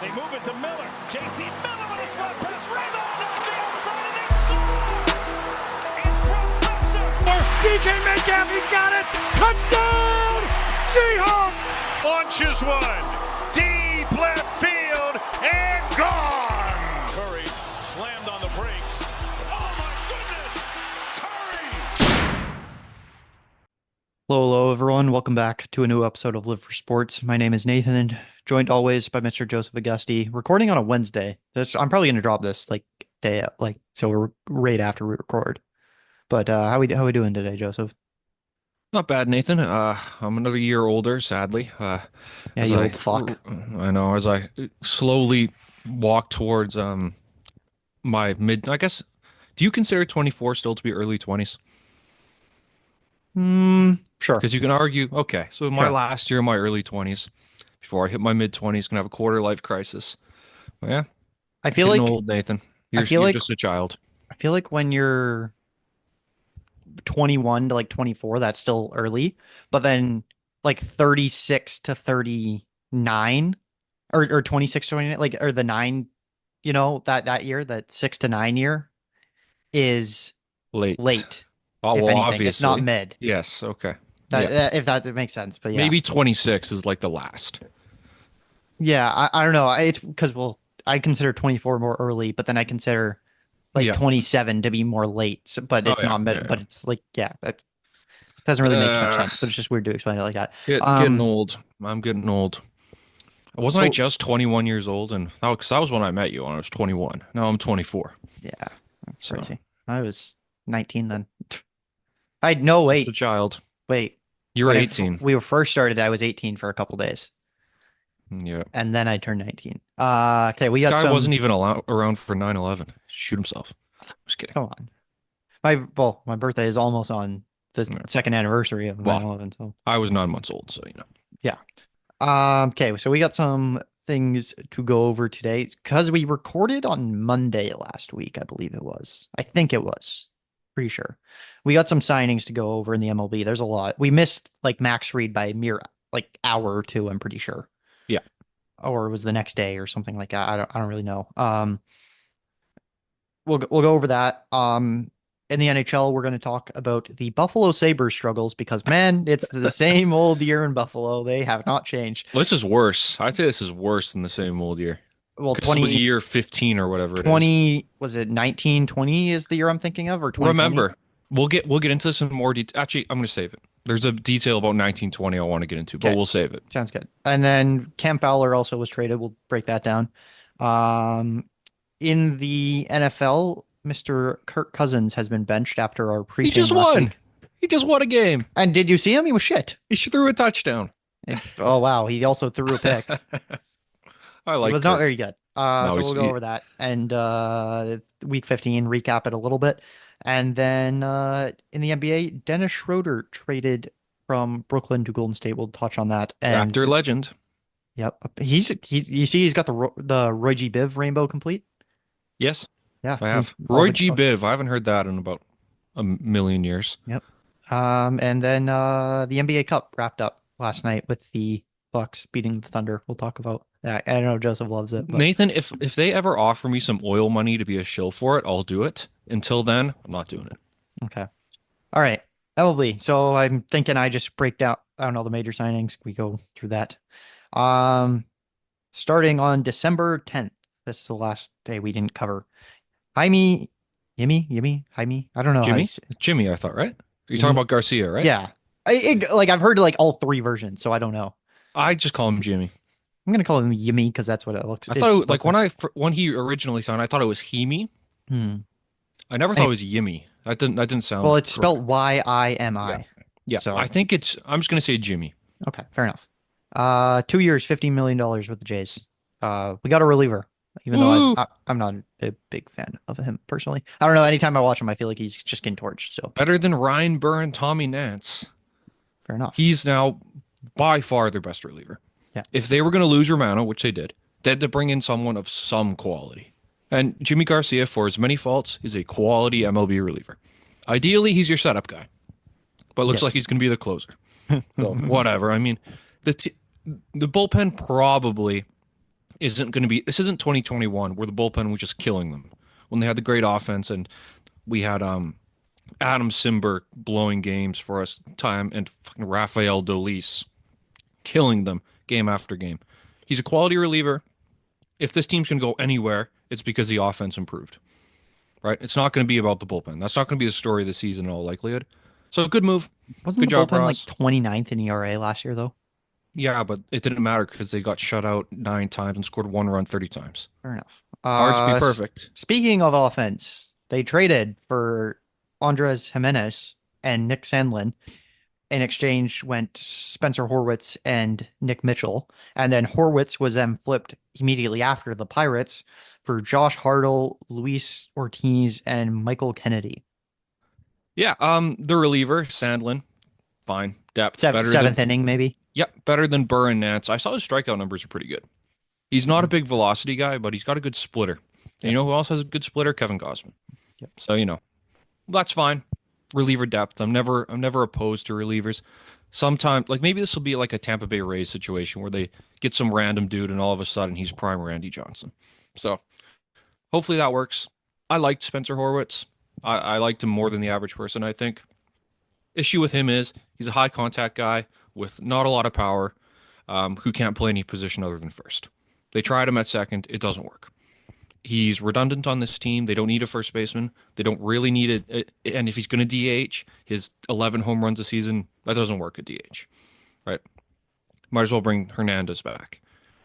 They move it to Miller. JT Miller with a slap pass. Rebound off the outside and they score. It's Professor. DK Metcalf, he's got it. Touchdown, Seahawks. Launches one. Deep left field and gone. Curry slammed on the brakes. Oh my goodness. Curry. Hello, everyone. Welcome back to a new episode of Live for Sports. My name is Nathan, and joined always by Mr. Joseph Augusti. Recording on a Wednesday. I'm probably going to drop this so we're right after we record. But how we doing today, Joseph? Not bad, Nathan. I'm another year older, sadly. Yeah, you old fuck. I know. As I slowly walk towards my mid, I guess. Do you consider 24 still to be early 20s? Sure. Because you can argue, okay, so my last year, my early 20s, before I hit my mid 20s, can have a quarter life crisis. Well, yeah, I feel like old, Nathan. You're just a child. I feel like when you're 21 to like 24, that's still early, but then like 36 to 39 or 26 to 29, like, or the 9, that year, that 6 to 9 year is late. Oh, if well, anything. obviously. It's not mid. Yes, okay. If that makes sense, but yeah. Maybe 26 is like the last. Yeah, I don't know. It's because, I consider 24 more early, but then I consider 27 to be more late. So, but it's not mid. But it's like, that doesn't really make much sense. But it's just weird to explain it like that. Getting old. I'm getting old. Wasn't I just 21 years old? And because that was when I met you when I was 21. Now I'm 24. Yeah, that's crazy. I was 19 then. No, wait. Just a child. Wait. You were 18. We were first started. I was 18 for a couple days. Yeah. And then I turned 19. Okay, we got This guy some. wasn't even around for 9/11. Shoot himself. Just kidding. Come on. My birthday is almost on the second anniversary of 9/11. So I was 9 months old, so Yeah. Okay, so we got some things to go over today because we recorded on Monday last week. I believe it was. I think it was. Pretty sure. We got some signings to go over in the MLB. There's a lot. We missed Max Fried by a mere hour or two, I'm pretty sure. Yeah. Or it was the next day or something like that. I don't really know. We'll go over that. In the NHL, we're going to talk about the Buffalo Sabres struggles because, man, it's the same old year in Buffalo. They have not changed. Well, this is worse. I'd say this is worse than the same old year. Well, 20 year 15 or whatever 20 was it 1920 is the year I'm thinking of, or 2020? Remember, we'll get into this in more detail. Actually, I'm going to save it. There's a detail about 1920 I want to get into, but we'll save it. Sounds good. And then Cam Fowler also was traded. We'll break that down. In the NFL, Mr. Kirk Cousins has been benched after our pre. He just won. He just won a game. And did you see him? He was shit. He threw a touchdown. Oh wow! He also threw a pick. I like. It was not very good. So we'll go he- over that and week 15, recap it a little bit, and then in the NBA, Dennis Schröder traded from Brooklyn to Golden State. We'll touch on that. And Raptor legend. Yep, he's you see he's got the Roy G. Biv rainbow complete. Yes. Yeah, I have. Roy G. Biv. I haven't heard that in about a million years. Yep. And then the NBA Cup wrapped up last night with the Bucks beating the Thunder. We'll talk about that. I know Joseph loves it. But... Nathan, if they ever offer me some oil money to be a shill for it, I'll do it. Until then, I'm not doing it. Okay. All right. MLB. So I'm thinking I just break down, I don't know, the major signings. We go through that. Starting on December 10th. This is the last day we didn't cover. Jaime. I don't know. Jimmy, I thought, right? You're talking about Garcia, right? Yeah. I've heard all three versions, so I don't know. I just call him Jimmy. I'm gonna call him Yimmy because that's what it looks. I thought when he originally signed, I thought it was Hemi. I never thought it was Yimmy. That didn't sound. Well, it's spelled Yimi. Yeah. So I think I'm just gonna say Jimmy. Okay, fair enough. 2 years, $15 million with the Jays. We got a reliever, even though I'm not a big fan of him personally. I don't know. Anytime I watch him, I feel like he's just getting torched. So better than Ryan Burr and Tommy Nance. Fair enough. He's now by far their best reliever. Yeah. If they were going to lose Romano, which they did, they had to bring in someone of some quality. And Jimmy Garcia, for as many faults, is a quality MLB reliever. Ideally, he's your setup guy, but it looks like he's going to be the closer. So whatever. I mean, the bullpen probably isn't going to be. This isn't 2021 where the bullpen was just killing them when they had the great offense and we had Adam Simber blowing games for us time and fucking Rafael Dolis killing them game after game. He's a quality reliever. If this team's going to go anywhere, it's because the offense improved. Right? It's not going to be about the bullpen. That's not going to be the story of the season in all likelihood. So good move. Wasn't Good the job, bullpen like Ross. 29th in ERA last year, though? Yeah, but it didn't matter because they got shut out 9 times and scored 1 run 30 times. Fair enough. Hard to be perfect. Speaking of offense, they traded for Andres Gimenez and Nick Sandlin. In exchange went Spencer Horwitz and Nick Mitchell. And then Horwitz was then flipped immediately after the Pirates for Josh Hartle, Luis Ortiz, and Michael Kennedy. Yeah, the reliever, Sandlin, fine. Depth. Seventh inning, maybe. Yep, better than Burr and Nance. I saw his strikeout numbers are pretty good. He's not a big velocity guy, but he's got a good splitter. And you know who else has a good splitter? Kevin Gausman. Yep. So, that's fine. Reliever depth. I'm never opposed to relievers. Sometimes, like maybe this will be like a Tampa Bay Rays situation where they get some random dude and all of a sudden he's prime Randy Johnson. So hopefully that works. I liked Spencer Horwitz. I liked him more than the average person, I think. Issue with him is he's a high contact guy with not a lot of power, who can't play any position other than first. They tried him at second. It doesn't work. He's redundant on this team. They don't need a first baseman. They don't really need it. And if he's going to DH, his 11 home runs a season, that doesn't work at DH, right? Might as well bring Hernandez back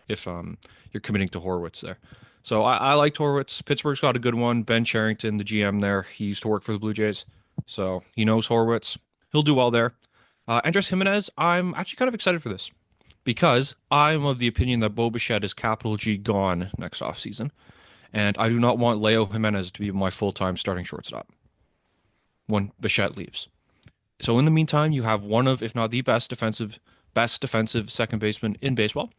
if you're committing to Horwitz there. So I liked Horwitz. Pittsburgh's got a good one. Ben Cherington, the GM there, he used to work for the Blue Jays, so he knows Horwitz. He'll do well there. Andres Gimenez, I'm actually kind of excited for this because I'm of the opinion that Bo Bichette is capital G gone next offseason, and I do not want Leo Jimenez to be my full-time starting shortstop when Bichette leaves. So in the meantime, you have one of, if not the best defensive second baseman in baseball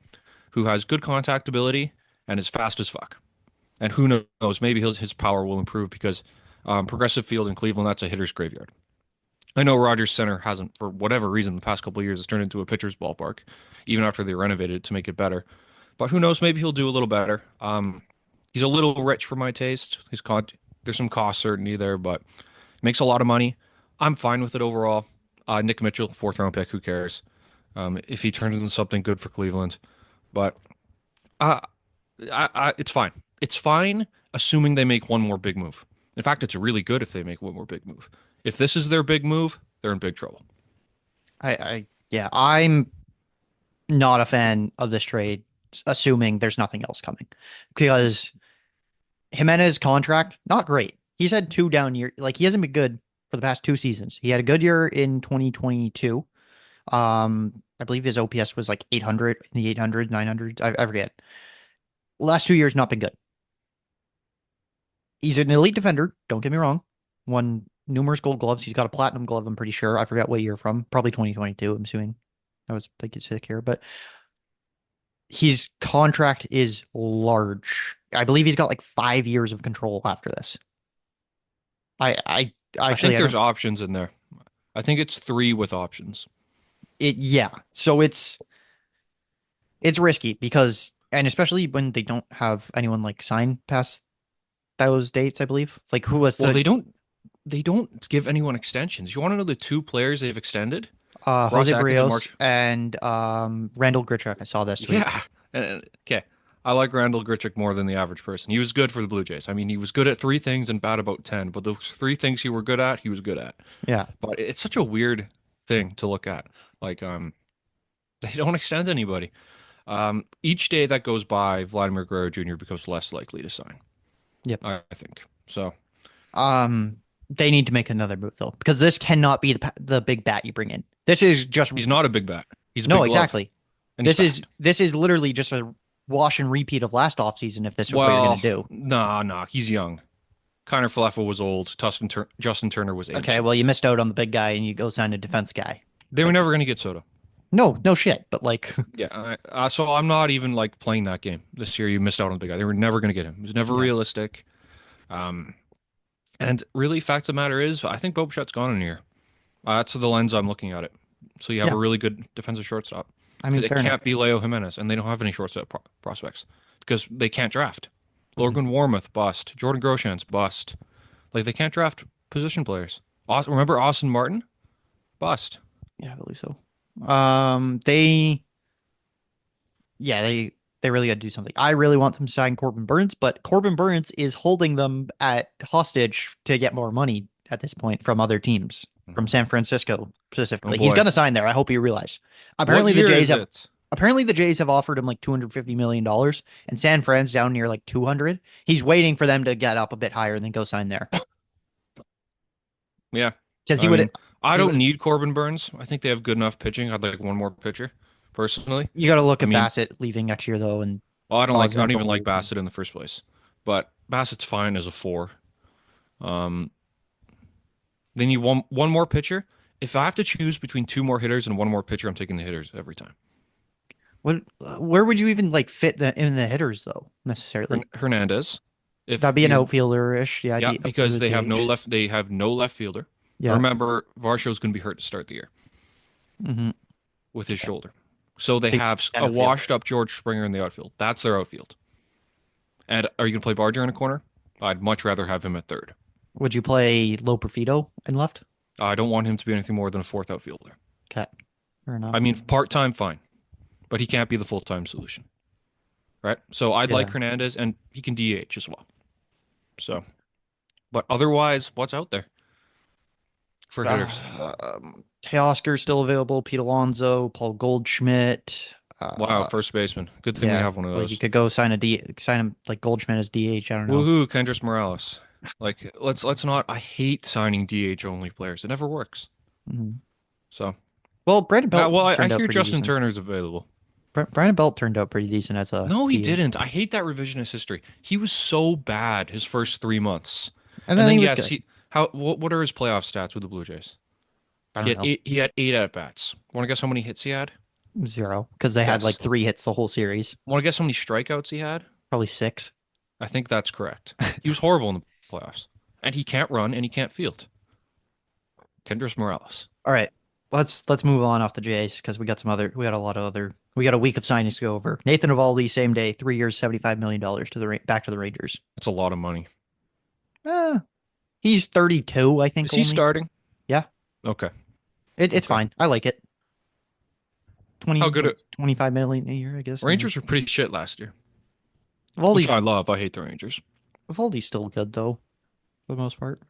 who has good contact ability and is fast as fuck. And who knows, maybe his power will improve because Progressive Field in Cleveland, that's a hitter's graveyard. I know Rogers Center hasn't, for whatever reason, the past couple of years, has turned into a pitcher's ballpark, even after they renovated it to make it better. But who knows, maybe he'll do a little better. He's a little rich for my taste. There's some cost certainty there, but makes a lot of money. I'm fine with it overall. Nick Mitchell, 4th-round pick, who cares? If he turns into something good for Cleveland. But it's fine. It's fine, assuming they make one more big move. In fact, it's really good if they make one more big move. If this is their big move, they're in big trouble. I'm not a fan of this trade, assuming there's nothing else coming, because Jimenez contract, not great. He's had 2 down years. Like, he hasn't been good for the past 2 seasons. He had a good year in 2022. I believe his OPS was like 800 in the 800, 900. I forget. Last 2 years, not been good. He's an elite defender. Don't get me wrong. Won numerous gold gloves. He's got a platinum glove, I'm pretty sure. I forget what year from. Probably 2022, I'm assuming. I was thinking sick here, but his contract is large. I believe he's got like 5 years of control after this. I think there's options in there. I think it's 3 with options. So it's risky because, and especially when they don't have anyone like sign past those dates, I believe. Like, who was they don't give anyone extensions. You want to know the 2 players they've extended? Jose Barrios and Randall Grichuk. I saw this tweet. Yeah. Okay. I like Randall Grichuk more than the average person. He was good for the Blue Jays. I mean, he was good at 3 things and bad about 10, but those 3 things he was good at. Yeah. But it's such a weird thing to look at. Like, they don't extend anybody. Each day that goes by, Vladimir Guerrero Jr. becomes less likely to sign. Yep. I think. So. They need to make another move, though, because this cannot be the big bat you bring in. This is just... He's not a big bat. He's a no, big exactly. And this is literally just a wash and repeat of last offseason if this is what you're going to do. Nah. He's young. Connor Falefa was old. Justin Turner was aged. Okay, well, you missed out on the big guy and you go sign a defense guy. They were never going to get Soto. No shit, but like... Yeah, so I'm not even like playing that game. This year you missed out on the big guy. They were never going to get him. It was never realistic. And really, fact of the matter is, I think Bo Bichette's gone in here. That's the lens I'm looking at it. So you have a really good defensive shortstop. I mean, it can't be Leo Jimenez, and they don't have any shortstop prospects. because they can't draft. Mhm. Logan Warmoth, bust. Jordan Groshans, bust. Like, they can't draft position players. Remember Austin Martin? Bust. Yeah, I believe so. They yeah, they really got to do something. I really want them to sign Corbin Burns, but Corbin Burns is holding them at hostage to get more money at this point from other teams, from San Francisco specifically. Oh, He's boy. going to sign there. I hope you realize. What Apparently the year Jays is have it? apparently the Jays have offered him like $250 million and San Fran's down near like 200. He's waiting for them to get up a bit higher and then go sign there. Yeah. Because I mean, I he don't would need Corbin Burns. I think they have good enough pitching. I'd like one more pitcher, personally. you got to look I at mean, Bassett leaving next year though and well, I don't even like Osman's Bassett in the first place. But Bassett's fine as a 4. Um, they need one more pitcher. If I have to choose between 2 more hitters and 1 more pitcher, I'm taking the hitters every time. What where would you even like fit in the hitters though necessarily? Hernandez. If That'd be an you outfielder-ish. Yeah, Yeah, because they have no DH. left. They have no left fielder. Yeah. Remember, Varsho's going to be hurt to start the year Mm-hmm. with his shoulder. So they Take have center a field. washed-up George Springer in the outfield. That's their outfield. And are you going to play Barger in a corner? I'd much rather have him at third. Would you play Lo Perfido in left? I don't want him to be anything more than a 4th outfielder. Okay. Fair enough. I mean, part-time, fine, but he can't be the full-time solution, right? So I'd like Yeah. Hernandez, and he can DH as well. So, but otherwise, what's out there for hitters? Teoscar's still available. Pete Alonso, Paul Goldschmidt. Wow, first baseman. Good thing we have one of like those. you could go sign him like Goldschmidt as DH. I don't know. Woohoo, Kendrys Morales. Like, let's not. I hate signing DH only players. It never works. Mhm. So, Well, Brandon Belt. I turned out hear pretty Justin decent. Turner's available. Brandon Belt turned out pretty decent as a No, he DH. didn't. I hate that revisionist history. He was so bad his first 3 months, And then he was yes, good. what are his playoff stats with the Blue Jays? I He don't had know. 8. He had 8 at bats. Want to guess how many hits he had? 0 because they had Yes. like 3 hits the whole series. Want to guess how many strikeouts he had? Probably 6. I think that's correct. He was horrible in the playoffs, and he can't run and he can't field. Kendrys Morales. All right, let's move on off the Jays because we got a week of signings to go over. Nathan Eovaldi, same day, 3 years, $75 million back to the Rangers. That's a lot of money. He's 32, I think. Is he only. starting? Yeah. Okay. It's Okay. fine. I like it. 20, How good 25 million a year, I guess. Rangers were pretty shit last year. Which Eovaldi's, I love. I hate the Rangers. Eovaldi's still good though, for the most part.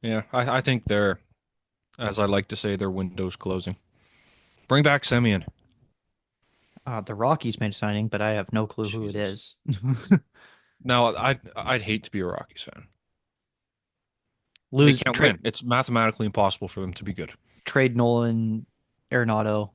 Yeah, I think they're, as I like to say, their window's closing. Bring back Semyon. The Rockies made a signing, but I have no clue who it is. Now, I'd hate to be a Rockies fan. They Lose can't win. It's mathematically impossible for them to be good. trade Nolan Arenado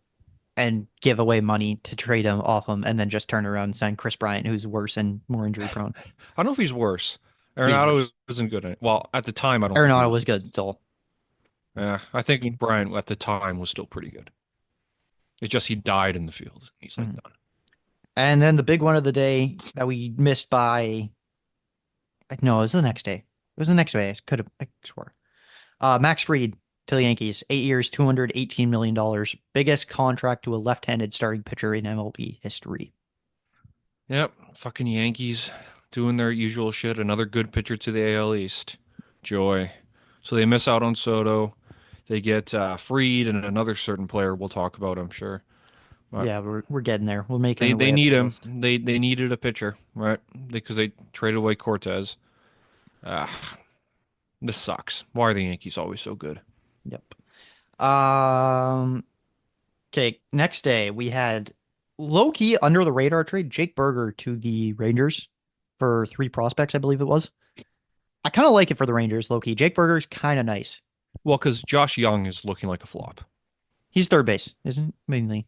and give away money to trade him off him, and then just turn around and sign Chris Bryant, who's worse and more injury prone. I don't know if he's worse. He's Arenado worse. wasn't good. Well, at the time, I don't think he Arenado was good still. Yeah, I think Bryant at the time was still pretty good. It's just he died in the field. He's like done. And then the big one of the day that we missed by, no, it was the next day. It was the next day. I swore. Max Fried to the Yankees, 8 years, $218 million. Biggest contract to a left-handed starting pitcher in MLB history. Yep, fucking Yankees doing their usual shit. Another good pitcher to the AL East. Joy. So they miss out on Soto. They get Fried and another certain player we'll talk about, I'm sure. But Yeah, we're getting there. We'll make it. they need him. They needed a pitcher, right? Because they traded away Cortez. This sucks. Why are the Yankees always so good? Yep. Okay, next day we had low-key under the radar trade Jake Berger to the Rangers for 3 prospects, I believe it was. I kind of like it for the Rangers, low-key. Jake Berger's kind of nice. Well, because Josh Young is looking like a flop. He's third base, isn't he? Mainly.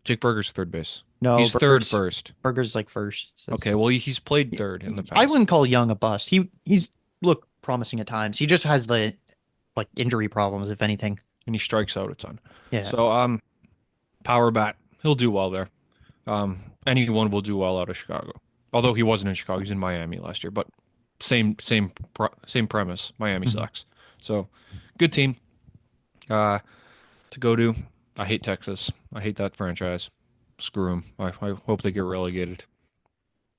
Jake Berger's third base. No, He's third Berger's- first. Berger's like first. So Okay, well, he's played third in the past. I wouldn't call Young a bust. He's looked promising at times. He just has the like injury problems, if anything. And he strikes out a ton. Yeah. So, power bat. He'll do well there. Anyone will do well out of Chicago. Although he wasn't in Chicago, he's in Miami last year. But same premise. Miami sucks. So, good team to go to. I hate Texas. I hate that franchise. Screw them. I hope they get relegated.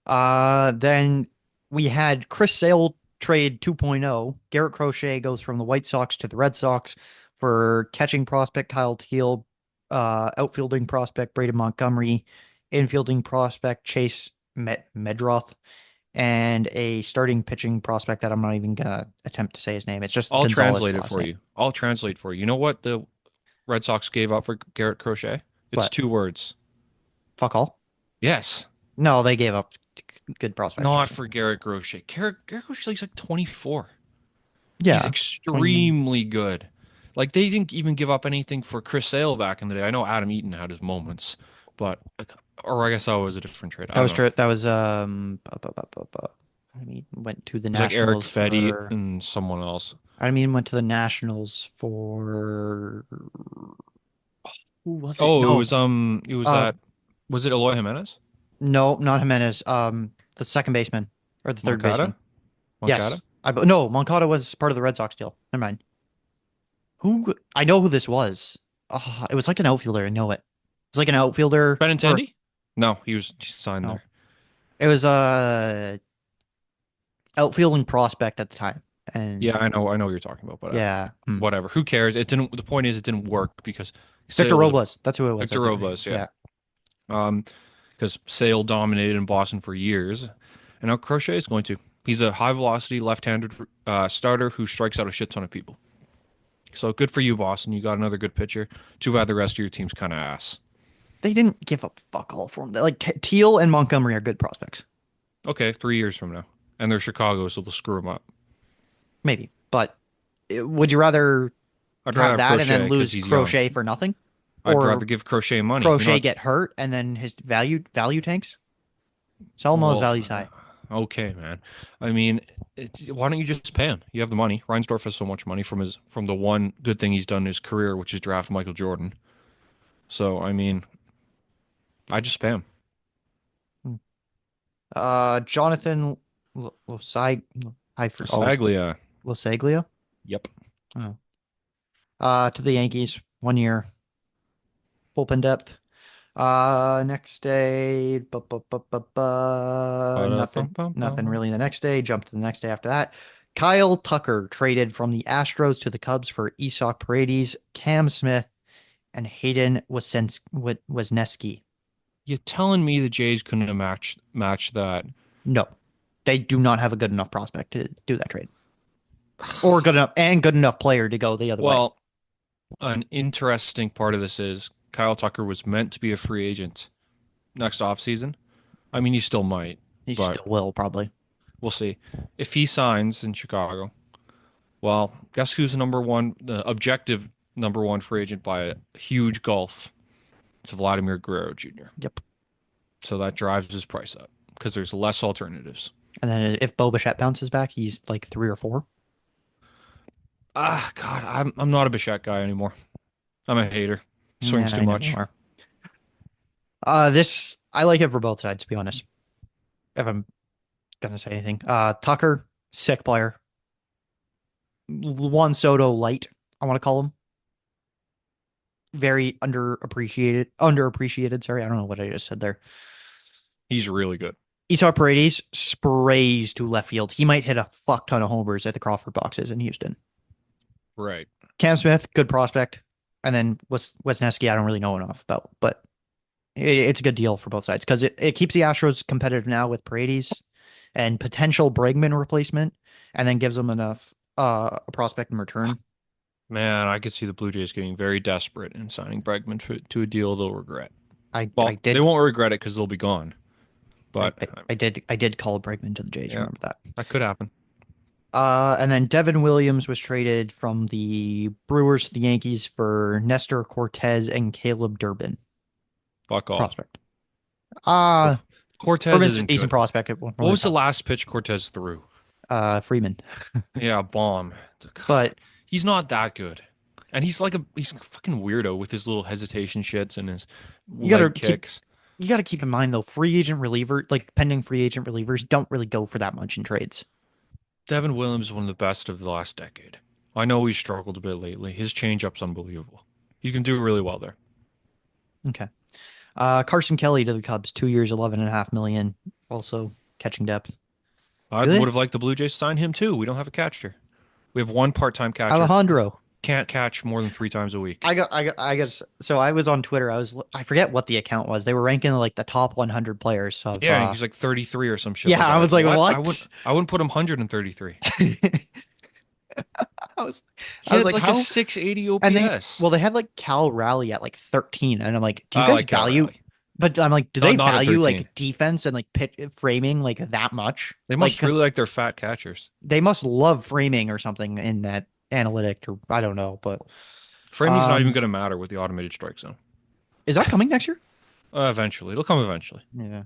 Then we had Chris Sale trade 2.0. Garrett Crochet goes from the White Sox to the Red Sox for catching prospect Kyle Teal, outfielding prospect Braden Montgomery, infielding prospect Chase Medroth, and a starting pitching prospect that I'm not even gonna attempt to say his name. It's just I'll Gonzalez translate it last for name. you. I'll translate for you. You know what the Red Sox gave up for Garrett Crochet? It's But 2 words. fuck all. Yes. No, they gave up good prospects. Not for Garrett Crochet. Garrett Crochet's like 24. He's Yeah, 20. extremely good. Like they didn't even give up anything for Chris Sale back in the day. I know Adam Eaton had his moments, but or I guess that was a different trade. I That don't was know. true. That was I mean, went to the It was like Eric Nationals Fetty for. and someone else. I mean, went to the Nationals for. Who was it? Oh, No, it was uh, that was it Eloy Jimenez? no, not Jimenez. The second baseman or the third baseman. Moncada? Moncada? Yes, no, Moncada was part of the Red Sox deal. Never mind. Who? I know who this was. It was like an outfielder. I know it. It's like an outfielder. Benintendi? No, he signed No, there. it was a outfielding prospect at the time, and Yeah, I know what you're talking about, but yeah, whatever. Who cares? It didn't. The point is, it didn't work because Victor Sale was Robles. That's who it was. Victor I think. Robles. Yeah. Yeah. Um, because Sale dominated in Boston for years, and now Crochet is going to. He's a high velocity left-handed starter who strikes out a shit ton of people. So good for you, Boston. You got another good pitcher. Too bad the rest of your team's kind of ass. They didn't give up fuck all for him. Like Teal and Montgomery are good prospects, Okay, 3 years from now, and they're Chicago, so they'll screw them up. maybe. But would you rather I'd have rather have that and then Crochet because lose he's young. Crochet for nothing, I'd or rather give Crochet money. Crochet get hurt and then his value tanks? Sell him while his Well, value's high. okay, man. I mean, why don't you just pay him? You have the money. Reinsdorf has so much money from the one good thing he's done in his career, which is draft Michael Jordan. So I mean, I just pay him. Jonathan Losai, I for always Saglia. Losaglia. Yep. Oh. To the Yankees, 1 year, bullpen depth. Next day, nothing really. The next day, jump to the next day after that. Kyle Tucker traded from the Astros to the Cubs for Isak Paredes, Cam Smith, and Hayden Wesneski. You telling me the Jays couldn't have matched that? No, they do not have a good enough prospect to do that trade, or good enough player to go the other way. Well, an interesting part of this is Kyle Tucker was meant to be a free agent next offseason. I mean, he still might. He but still will probably. we'll see. If he signs in Chicago, well, guess who's the objective number one free agent by a huge gulf? It's Vladimir Guerrero Jr. Yep. So that drives his price up because there's less alternatives. And then if Bo Bichette bounces back, he's like 3 or 4. God, I'm not a Bichette guy anymore. I'm a hater. Swings too much. This I like it for both sides, to be honest. If I'm gonna say anything, Tucker, sick player. Juan Soto light, I want to call him. Very underappreciated. Sorry, I don't know what I just said there. He's really good. Isak Paredes sprays to left field. He might hit a fuck ton of homers at the Crawford boxes in Houston. Right. Cam Smith, good prospect. And then Wesneski, I don't really know enough about, but it's a good deal for both sides because it keeps the Astros competitive now with Paredes and potential Bregman replacement, and then gives them enough a prospect in return. Man, I could see the Blue Jays getting very desperate and signing Bregman to a deal they'll regret. I They did won't regret it because they'll be gone. But I did call Bregman to the Jays. Yeah. Remember that? that could happen. And then Devin Williams was traded from the Brewers to the Yankees for Nestor Cortez and Caleb Durbin. Fuck off. Prospect. Cortez Durbin's a isn't decent good. prospect. What was the last pitch Cortez threw? Freeman. Yeah, bomb. But he's not that good. And he's a fucking weirdo with his little hesitation shits and his leg kicks. You got to keep in mind though, pending free agent relievers don't really go for that much in trades. Devin Williams is one of the best of the last decade. I know he's struggled a bit lately. His changeup's unbelievable. He can do really well there. Okay. Carson Kelly to the Cubs, 2 years, $11.5 million. Also catching depth. I Do they? would have liked the Blue Jays to sign him too. We don't have a catcher. We have one part-time catcher. Alejandro. Can't catch more than 3 times a week. So I was on Twitter. I forget what the account was. They were ranking like the top 100 players of, Yeah, he's like 33 or some shit yeah, like I that. was like, What? what? I wouldn't put him 133. I was, He I was had like, like how? a 680 And OPS. they had like Cal Raleigh at like 13, and I'm like, do you I guys like Cal value? Raleigh. But I'm like, do No, they not at value 13. like defense and like pitch framing like that much? They Like, must really because like their fat catchers. they must love framing or something in that analytic, or I don't know. But Framing's not even going to matter with the automated strike zone. is that coming next year? Eventually, it'll come eventually. Yeah.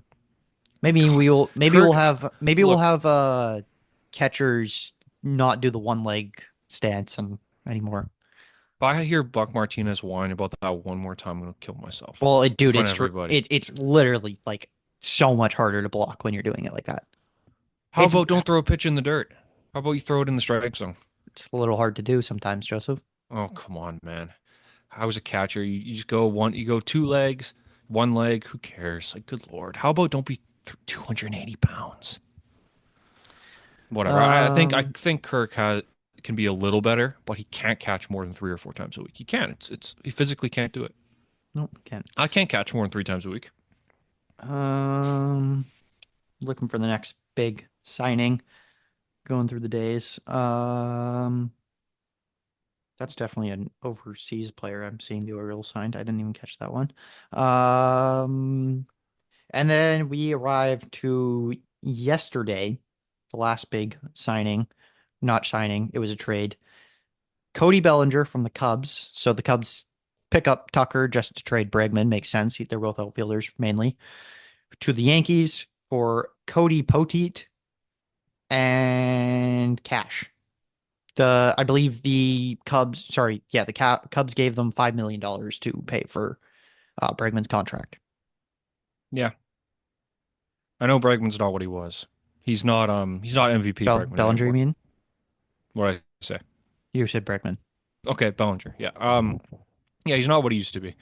Maybe we'll Look, have catchers not do the one leg stance and anymore. if I hear Buck Martinez whine about that one more time, I'm gonna kill myself Well, in dude, front of everybody. it's literally like so much harder to block when you're doing it like that. How It's about don't throw a pitch in the dirt? How about you throw it in the strike zone? it's a little hard to do sometimes, Joseph. Oh, come on, man. How as a catcher, you just go you go 2 legs, 1 leg. Who cares? Like, good lord. How about don't be 280 pounds? Whatever. I Um, think can be a little better, but he can't catch more than 3 or 4 times a week. He can. It's he physically can't do it. no, can't. I can't catch more than 3 times a week. Um, looking for the next big signing. Going through the days. That's definitely an overseas player. I'm seeing the Orioles signed. I didn't even catch that one. And then we arrived to yesterday, the last big signing. Not signing, it was a trade. Cody Bellinger from the Cubs. So the Cubs pick up Tucker just to trade Bregman. Makes sense. They're both outfielders mainly. To the Yankees for Cody Poteet and cash. I believe the Cubs, sorry, yeah, the Cubs gave them $5 million to pay for Bregman's contract. Yeah. I know Bregman's not what he was. He's not MVP Bregman Bellinger, you anymore. mean? What did I say? You said Bregman. Okay, Bellinger. Yeah. Yeah, he's not what he used to be.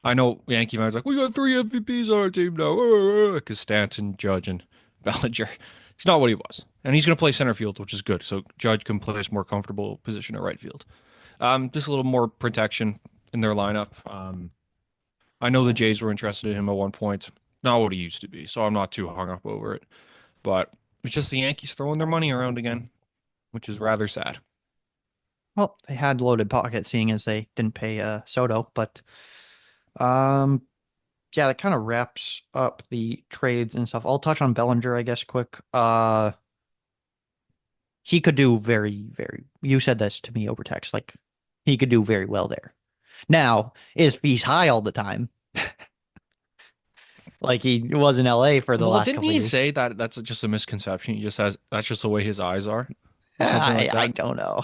I know Yankee fans are like, we got 3 MVPs on our team now. Because Stanton, Judge, and Bellinger. He's not what he was. And he's going to play center field, which is good. So Judge can play his more comfortable position at right field. Just a little more protection in their lineup. I know the Jays were interested in him at one point. Not what he used to be, so I'm not too hung up over it. But it's just the Yankees throwing their money around again, which is rather sad. Well, they had loaded pockets, seeing as they didn't pay Soto, but um, yeah, that kind of wraps up the trades and stuff. I'll touch on Bellinger, I guess, quick. He could do very, very. You said this to me over text. Like he could do very well there. Now, if he's high all the time, like he was in LA for the Well, last didn't couple of he years, say that that's just a misconception? He just has that's just the way his eyes are, or something like I that. don't know.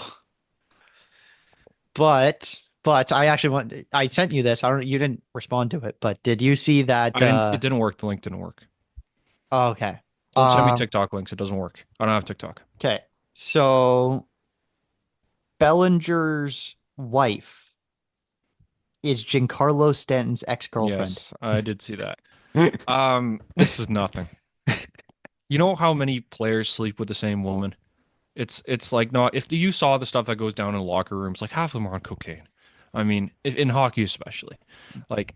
But I sent you this. I don't. You didn't respond to it, but did you see that? I didn't. It didn't work. The link didn't work. Oh, okay. Don't send me TikTok links. It doesn't work. I don't have TikTok. Okay. So Bellinger's wife is Giancarlo Stanton's ex-girlfriend. Yes, I did see that. This is nothing. You know how many players sleep with the same woman? It's like not if you saw the stuff that goes down in locker rooms, like half of them are on cocaine. I mean, in hockey especially. Like,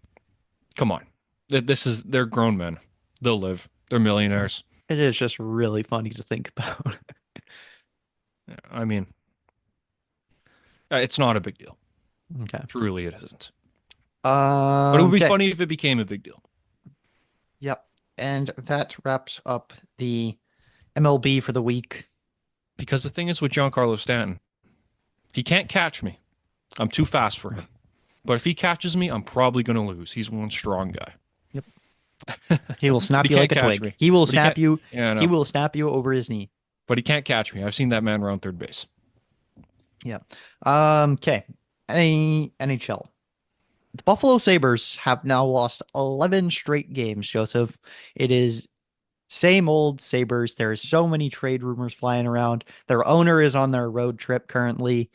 come on. They're grown men. They'll live. They're millionaires. It is just really funny to think about. Yeah, I mean, it's not a big deal. Okay. Truly, it isn't. But it would be Okay. funny if it became a big deal. Yep. And that wraps up the MLB for the week. Because the thing is with Giancarlo Stanton, he can't catch me. I'm too fast for him. But if he catches me, I'm probably going to lose. He's one strong guy. He will snap He you like a can't catch twig. me. He will But he snap can't- you. Yeah, I know. He will snap you over his knee. But he can't catch me. I've seen that man around third base. Yeah. Okay. NHL. The Buffalo Sabres have now lost 11 straight games, Joseph. It is same old Sabres. There are so many trade rumors flying around. Their owner is on their road trip currently.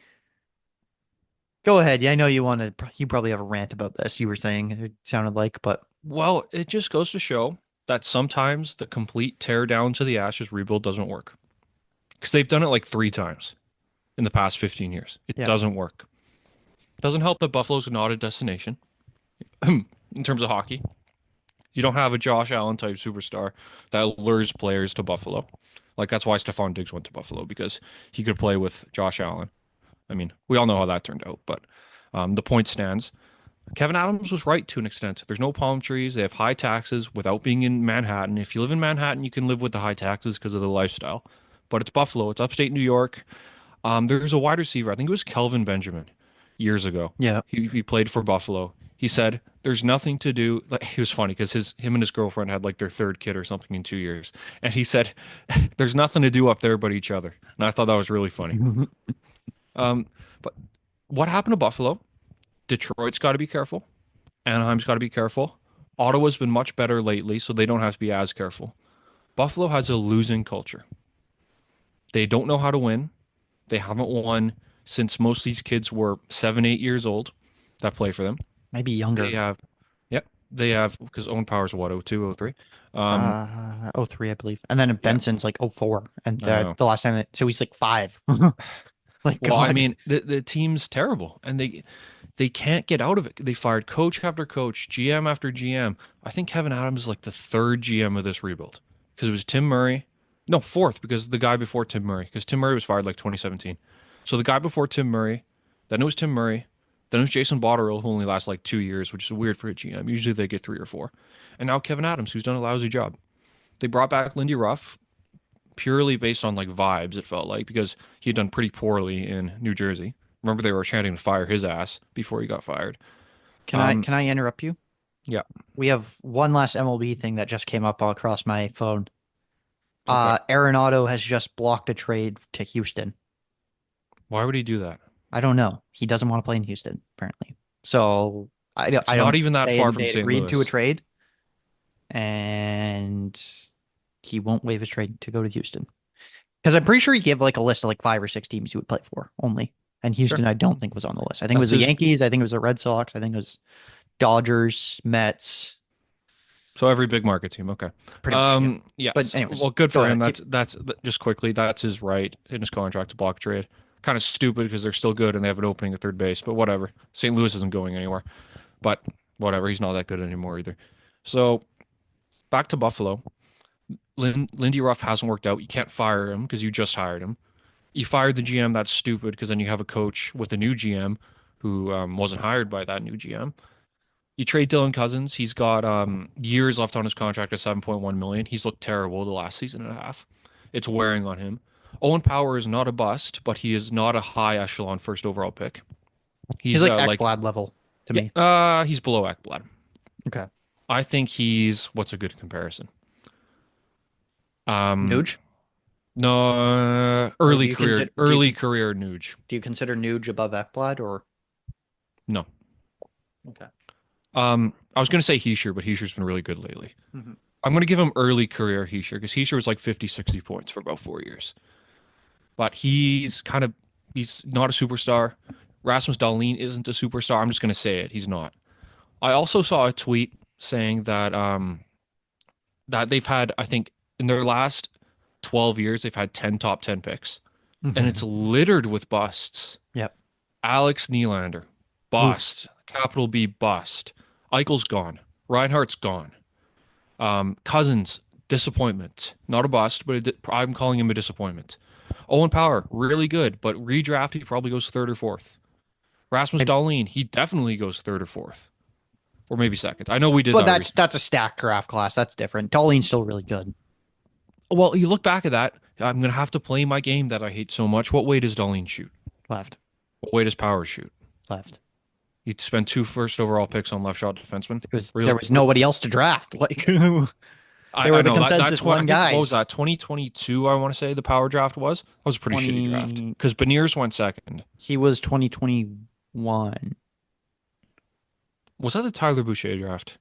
Go ahead. Yeah, I know you probably have a rant about this. You were saying it sounded like, but Well, it just goes to show that sometimes the complete tear down to the ashes rebuild doesn't work. Because they've done it like 3 times in the past 15 years. It doesn't work. Doesn't help that Buffalo's not a destination in terms of hockey. You don't have a Josh Allen type superstar that lures players to Buffalo. Like, that's why Stephon Diggs went to Buffalo, because he could play with Josh Allen. I mean, we all know how that turned out, but the point stands. Kevin Adams was right to an extent. There's no palm trees. They have high taxes without being in Manhattan. If you live in Manhattan, you can live with the high taxes because of the lifestyle. But it's Buffalo. It's upstate New York. There's a wide receiver. I think it was Kelvin Benjamin years ago. Yeah. He played for Buffalo. He said, there's nothing to do. Like, it was funny because him and his girlfriend had like their 3rd kid or something in 2 years. And he said, there's nothing to do up there but each other. And I thought that was really funny. But what happened to Buffalo? Detroit's got to be careful. Anaheim's got to be careful. Ottawa's been much better lately, so they don't have to be as careful. Buffalo has a losing culture. They don't know how to win. They haven't won since most of these kids were 7, 8 years old that play for them. Maybe younger. They have, because Owen Power's what, 02, 03? 03, I believe. And then Benson's like 04. And the last time, so he's like 5. Like, well, God. I mean, the team's terrible, and they can't get out of it. They fired coach after coach, GM after GM. I think Kevin Adams is like the 3rd GM of this rebuild, because it was Tim Murray. No, 4th, because the guy before Tim Murray, because Tim Murray was fired like 2017. So the guy before Tim Murray, then it was Tim Murray, then it was Jason Botterill, who only lasts like 2 years, which is weird for a GM. Usually they get 3 or 4. And now Kevin Adams, who's done a lousy job. They brought back Lindy Ruff purely based on like vibes, it felt like, because he had done pretty poorly in New Jersey. Remember, they were chanting to fire his ass before he got fired. Can I interrupt you? Yeah. We have one last MLB thing that just came up across my phone. Okay. Arenado has just blocked a trade to Houston. Why would he do that? I don't know. He doesn't want to play in Houston, apparently. So I don't. Not even that far from they St. agreed Louis. to a trade, and he won't waive his trade to go to Houston. Because I'm pretty sure he gave like a list of like 5 or 6 teams he would play for only, and Houston Sure. I don't think was on the list. I think it was the Yankees. I think it was the Red Sox. I think it was Dodgers, Mets. So every big market team, okay. Pretty much. Yeah. But anyways, well, good for go him. ahead. That's just quickly. That's his right in his contract to block trade. Kind of stupid because they're still good and they have an opening at third base, but whatever. St. Louis isn't going anywhere, but whatever. He's not that good anymore either. So back to Buffalo. Lindy Ruff hasn't worked out. You can't fire him because you just hired him. You fired the GM. That's stupid because then you have a coach with a new GM who wasn't hired by that new GM. You trade Dylan Cousins. He's got years left on his contract at $7.1 million. He's looked terrible the last season and a half. It's wearing on him. Owen Power is not a bust, but he is not a high echelon first overall pick. He's like Ekblad level to me. He's below Ekblad. Okay. I think he's, what's a good comparison? Nuge? No, early career Nuge. Do you consider Nuge above Ekblad or no? Okay. I was going to say Heischer, but Heischer's been really good lately. Mm-hmm. I'm going to give him early career Heischer because Heischer was like 50, 60 points for about 4 years. But he's not a superstar. Rasmus Dahlin isn't a superstar. I'm just going to say it. He's not. I also saw a tweet saying that that they've had, I think, in their last 12 years, they've had 10 top 10 picks. Mm-hmm. And it's littered with busts. Yep. Alex Nylander, bust. Capital B, bust. Eichel's gone. Reinhardt's gone. Cousins, disappointment. Not a bust, but I'm calling him a disappointment. Owen Power, really good, but redraft, he probably goes third or fourth. Rasmus Dahlin, he definitely goes third or fourth. Or maybe second. I know we did that. But that's a stacked draft class. That's different. Dahlin's still really good. Well, you look back at that, I'm going to have to play my game that I hate so much. What way does Dahlin shoot? Left. What way does Power shoot? Left. You'd spend 2 first overall picks on left shot defensemen. There was nobody else to draft. Like they were the consensus one guys. What was that? 2022, I want to say the Power draft was. That was a pretty shitty draft because Beniers went second. He was 2021. Was that the Tyler Boucher draft?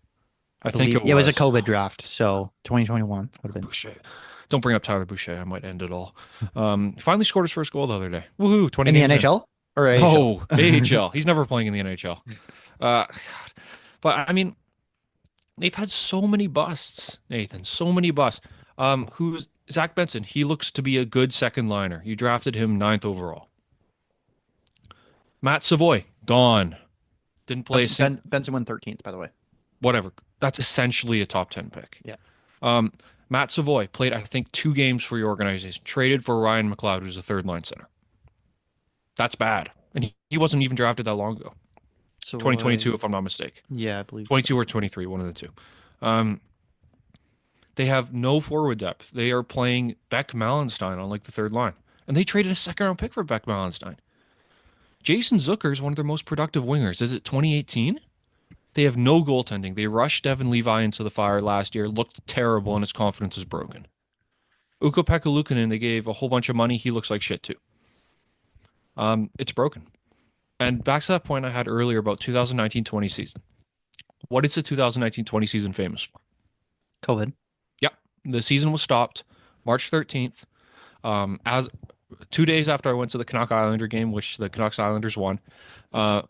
I think it was. It was a COVID draft, so 2021 would have been. Boucher. Don't bring up Tyler Boucher. I might end it all. Finally scored his first goal the other day. Woohoo! 20 in the games NHL or AHL? Oh, AHL. He's never playing in the NHL. God. But I mean, They've had so many busts, Nathan. So many busts. Who's Zach Benson? He looks to be a good second liner. You drafted him 9th overall. Matt Savoy, gone. Didn't play Benson went 13th, by the way. Whatever. That's essentially a top 10 pick. Yeah. Matt Savoy played, I think, 2 games for your organization. Traded for Ryan McLeod, who's a third line center. That's bad. And he wasn't even drafted that long ago. So 2022, if I'm not mistaken. Yeah, I believe 22 or 23, one of the two. They have no forward depth. They are playing Beck Malenstein on like the third line. And they traded a second-round pick for Beck Malenstein. Jason Zucker is one of their most productive wingers. Is it 2018? They have no goaltending. They rushed Devin Levi into the fire last year, looked terrible, and his confidence is broken. Ukko-Pekka Luukkonen, they gave a whole bunch of money. He looks like shit too. It's broken. And back to that point I had earlier about 2019-20 season. What is the 2019-20 season famous for? COVID. Yep. The season was stopped March 13th. As 2 days after I went to the Canuck Islander game, which the Canucks Islanders won, the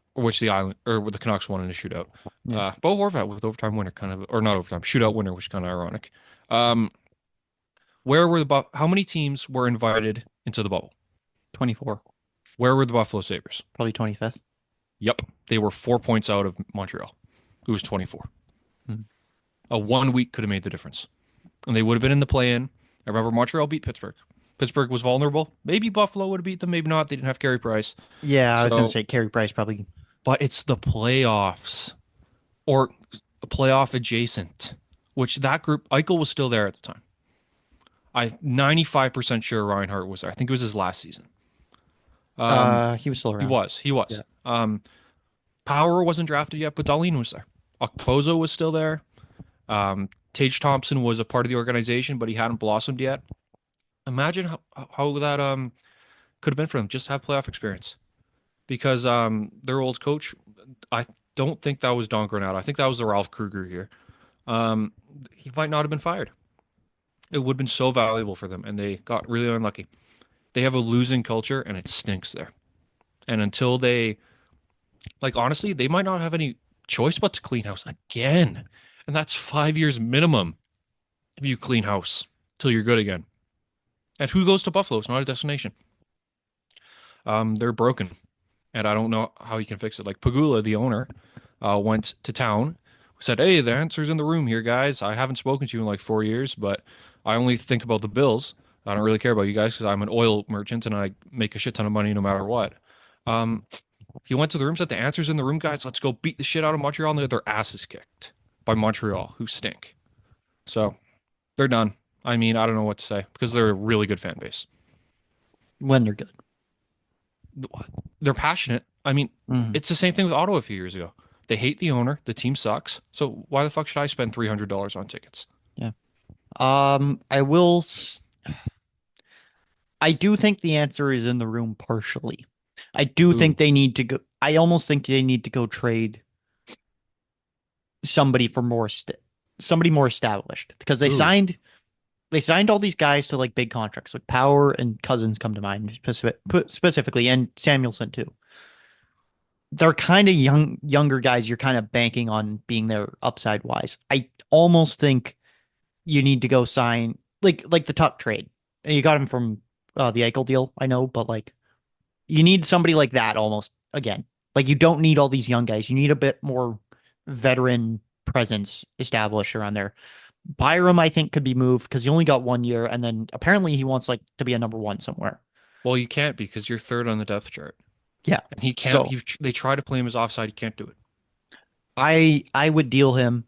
Canucks won in a shootout. Yeah. Bo Horvat with overtime winner, or not overtime, shootout winner, which is kind of ironic. How many teams were invited into the bubble? 24. Where were the Buffalo Sabres? Probably 25th. Yep. They were 4 points out of Montreal, who was 24. Hmm. A 1 week could have made the difference. And they would have been in the play-in. I remember Montreal beat Pittsburgh. Pittsburgh was vulnerable. Maybe Buffalo would have beat them, maybe not. They didn't have Carey Price. Yeah, I was going to say Carey Price probably. But it's the playoffs, or a playoff adjacent, which that group, Eichel was still there at the time. I'm 95% sure Reinhart was there. I think it was his last season. He was still around. He was. Yeah. Power wasn't drafted yet, but Dahlin was there. Okposo was still there. Tage Thompson was a part of the organization, but he hadn't blossomed yet. Imagine how that could have been for them, just to have playoff experience. Because their old coach, I don't think that was Don Granato. I think that was the Ralph Kruger here. He might not have been fired. It would have been so valuable for them, and they got really unlucky. They have a losing culture, and it stinks there. And until they, honestly, they might not have any choice but to clean house again. And that's 5 years minimum if you clean house till you're good again. And who goes to Buffalo? It's not a destination. They're broken, and I don't know how you can fix it. Like Pagula, the owner, went to town, said, "Hey, the answer's in the room here, guys. I haven't spoken to you in like 4 years, but I only think about the bills. I don't really care about you guys because I'm an oil merchant and I make a shit ton of money no matter what." He went to the room, said, "The answer's in the room, guys. Let's go beat the shit out of Montreal." And their asses kicked by Montreal, who stink. So they're done. I mean, I don't know what to say because they're a really good fan base. When they're good. They're passionate. I mean, It's the same thing with Ottawa a few years ago. They hate the owner. The team sucks. So why the fuck should I spend $300 on tickets? Yeah. I do think the answer is in the room partially. I do think they need to go. I almost think they need to go trade somebody for somebody more established because they signed all these guys to like big contracts. Like Power and Cousins come to mind specifically, and Samuelson too. They're kind of younger guys. You're kind of banking on being there upside wise. I almost think you need to go sign like the Tuck trade. And you got him from the Eichel deal, I know, but like you need somebody like that almost again. Like you don't need all these young guys. You need a bit more veteran presence established around there. Byram, I think, could be moved because he only got 1 year, and then apparently he wants like to be a number one somewhere. Well, you can't because you're third on the depth chart. Yeah, and he can't. They try to play him as offside. He can't do it. I would deal him,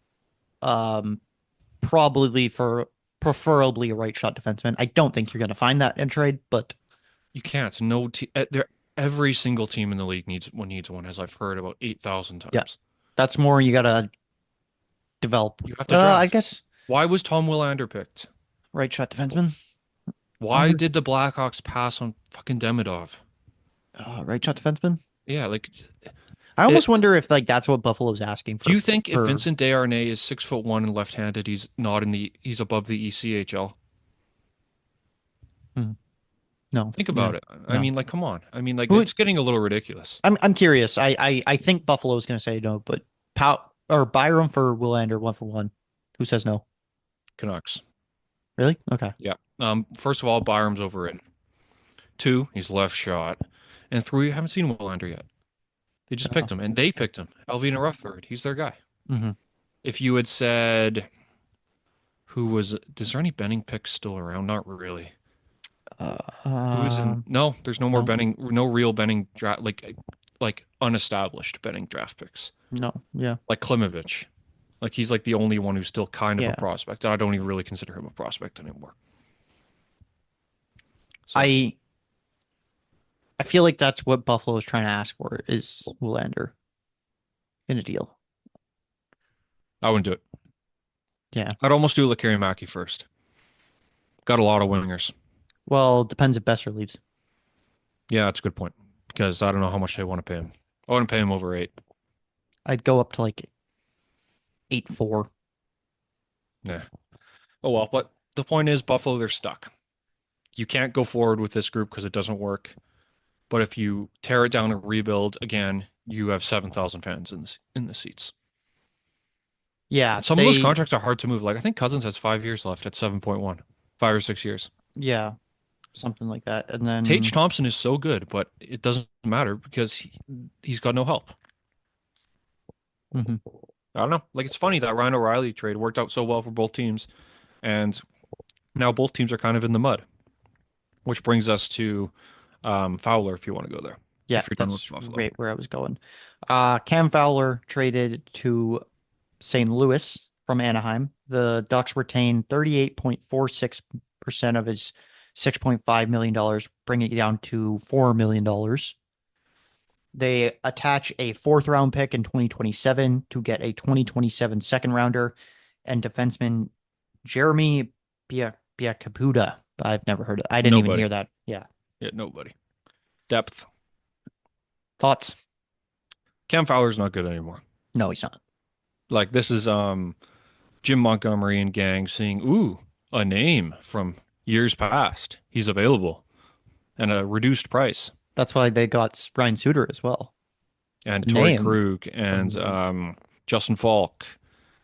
probably preferably a right shot defenseman. I don't think you're going to find that in trade, but you can't. Every single team in the league needs one, as I've heard about 8,000 times. Yeah, that's more you got to develop. You have to draft. I guess. Why was Tom Willander picked? Right shot defenseman. Why did the Blackhawks pass on fucking Demidov? Right shot defenseman. Yeah, I almost wonder if like that's what Buffalo's asking for. Do you think if Vincent Desharnais is 6'1" and left-handed, he's above the ECHL? No. Think about it. No. I mean, come on. I mean, it's getting a little ridiculous. I'm curious. I think Buffalo's going to say no, but or Byram for Willander 1 for 1. Who says no? Canucks. Really? Okay. Yeah. First of all, Byram's overrated. 2, he's left shot. And 3, I haven't seen Willander yet. They just picked him, and they picked him. Alvina Rutherford, he's their guy. Mm-hmm. If you had said who was, is there any Benning picks still around? Not really. Who's in? No, there's no more no. Benning, no real Benning draft, like unestablished Benning draft picks, No. Yeah. like Klimovich. Like he's like the only one who's still kind of Yeah. a prospect, and I don't even really consider him a prospect anymore. So, I feel like that's what Buffalo is trying to ask for is Willander in a deal. I wouldn't do it. Yeah. I'd almost do Lekkerimäki first. Got a lot of wingers. Well, depends if Besser leaves. Yeah, that's a good point because I don't know how much they want to pay him. I want to pay him over 8. I'd go up to like 8-4. Yeah. Oh well, but the point is Buffalo, they're stuck. You can't go forward with this group because it doesn't work. But if you tear it down and rebuild again, you have 7,000 fans in the seats. Yeah. Some of those contracts are hard to move. Like I think Cousins has 5 years left at 7.1, 5 or 6 years. Yeah. Something like that. And then Tage Thompson is so good, but it doesn't matter because he's got no help. Mhm. I don't know. Like it's funny that Ryan O'Reilly trade worked out so well for both teams, and now both teams are kind of in the mud. Which brings us to Fowler, if you want to go there. Yeah, If you're done that's with Buffalo. right where I was going. Cam Fowler traded to St. Louis from Anaheim. The Ducks retained 38.46% of his $6.5 million, bringing it down to $4 million. They attach a 4th-round pick in 2027 to get a 2027 second rounder and defenseman Jeremy Biakabuda. I've never heard of. I didn't even Nobody. hear that. Yeah. Yeah, nobody. Depth. Thoughts? Cam Fowler's not good anymore. No, he's not. Like this is Jim Montgomery and gang seeing, a name from years past. He's available and a reduced price. That's why they got Ryan Suter as well. And The Torrey name. Krug and Justin Falk.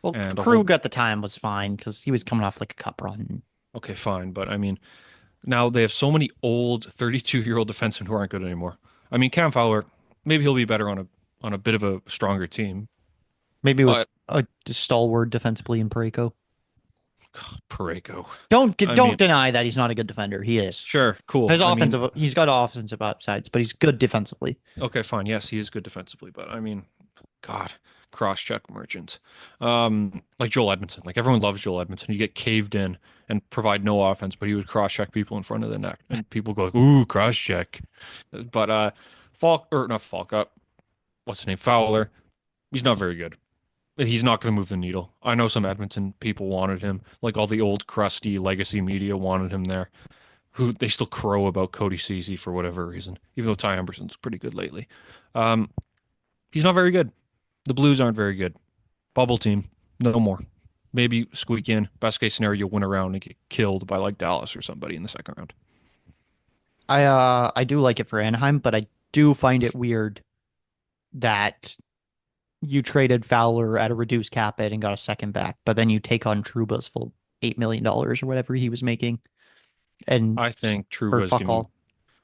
Well, And a Krug at the time was fine because he was coming off like a cup run. Okay, fine. But I mean, now they have so many old 32-year-old defensemen who aren't good anymore. I mean, Cam Fowler, maybe he'll be better on a bit of a stronger team. Maybe with But a stalwart defensively in Parayko. Parayko. Don't I mean- deny that he's not a good defender. He is. Sure, cool. He's I mean, he's got offensive upsides, but he's good defensively. okay, fine. Yes, he is good defensively, but I mean, God, cross-check merchant. Like Joel Edmondson. Like everyone loves Joel Edmondson. You get caved in and provide no offense, but he would cross-check people in front of the net, and people go like, "Ooh, cross-check." But Falk or not Falk up. What's his name? Fowler. He's not very good. He's not going to move the needle. I know some Edmonton people wanted him, like all the old crusty legacy media wanted him there. Who they still crow about Cody Ceci for whatever reason, even though Ty Emberson's pretty good lately. He's not very good. The Blues aren't very good. Bubble team, no more. Maybe squeak in. Best case scenario, win a round and get killed by like Dallas or somebody in the second round. I do like it for Anaheim, but I do find it weird that you traded Fowler at a reduced cap hit and got a second back, but then you take on Trouba's full $8 million or whatever he was making. And I think for Trouba is fuck getting. all.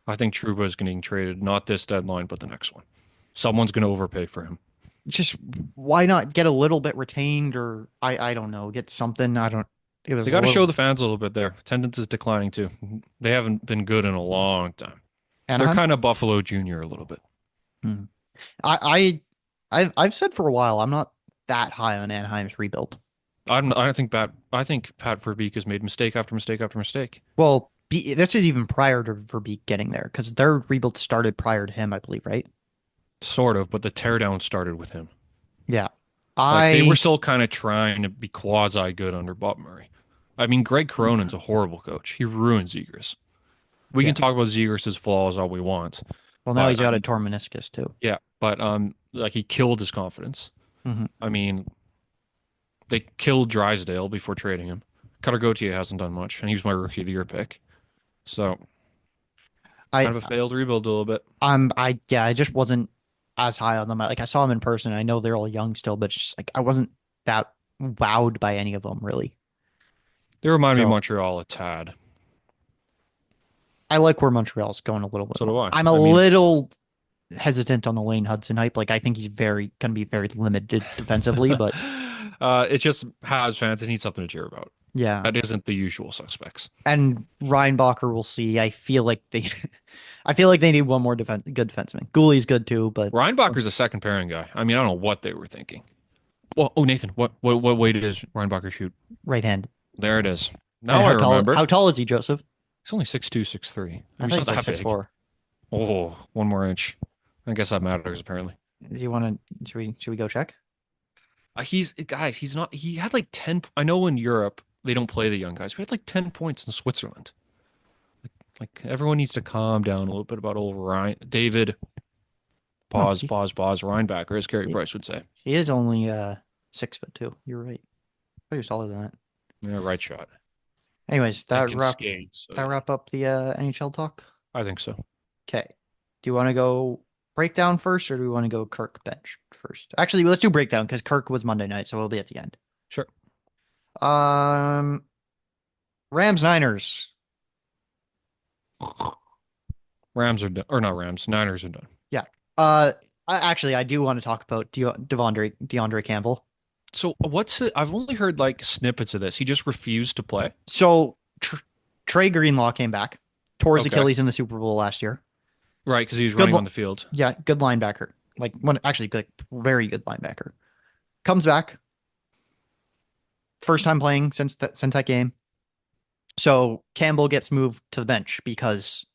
I think Trouba is getting traded not this deadline, but the next one. Someone's going to overpay for him. Just why not get a little bit retained or I don't know, get something. It was They got to show the fans a little bit there. Attendance is declining too. They haven't been good in a long time. They're kind of Buffalo Jr. a little bit. I've said for a while I'm not that high on Anaheim's rebuild. I think Pat Verbeek has made mistake after mistake after mistake. Well, this is even prior to Verbeek getting there because their rebuild started prior to him, I believe, right? Sort of, but the teardown started with him. Yeah. Like they were still kind of trying to be quasi good under Bob Murray. I mean, Greg Cronin's a horrible coach. He ruined Zegras. We can talk about Zegras' flaws all we want. Well, now he's got a torn meniscus too. Yeah, but like he killed his confidence. Mhm. I mean, they killed Drysdale before trading him. Cutter Gauthier hasn't done much, and he was my rookie of the year pick. So kind of a failed rebuild a little bit. I just wasn't as high on them. Like I saw them in person. I know they're all young still, but just like I wasn't that wowed by any of them really. They remind me of So Montreal a tad. I like where Montreal's going a little bit So do more. I. I'm a I mean, little hesitant on the Lane Hudson hype. Like I think he's gonna be very limited defensively, but it just Habs fans need something to cheer about. yeah. That isn't the usual suspects. And Reinbacher will see. I feel like they I feel like they need one more good defenseman. Gooley's good too, but Reinbacher's a second pairing guy. I mean, I don't know what they were thinking. Well, Nathan, what way does Reinbacher shoot? right hand. There it is. And Now I remember. How tall is he, Joseph? He's only 6'2", 6'3". I He's thought not he's like that big. 6'4". Oh, 1 more inch. I guess that matters apparently. Do you want to? Should we go check? He's not. He had like 10. I know in Europe they don't play the young guys. But he had like 10 points in Switzerland. Like everyone needs to calm down a little bit about old Ryan David. Pause. Reinbacher, as Carey Price would say. He is only 6'2". You're right. Pretty solid than that. Yeah, right shot. Anyways, That wrap up the NHL talk. I think so. Okay. Do you want to go breakdown first, or do we want to go Kirk bench first? Actually, let's do breakdown because Kirk was Monday night, so it'll be at the end. Sure. Rams Niners. Rams are done, or not Rams. Niners are done. Yeah. Actually, I do want to talk about DeAndre Campbell. So what's it? I've only heard like snippets of this. He just refused to play. So Trey Greenlaw came back, tore his Okay. Achilles in the Super Bowl last year. Right, because he was Good running lu- on the field. Yeah, good linebacker. Like good, very good linebacker. Comes back. First time playing since that game. So Campbell gets moved to the bench because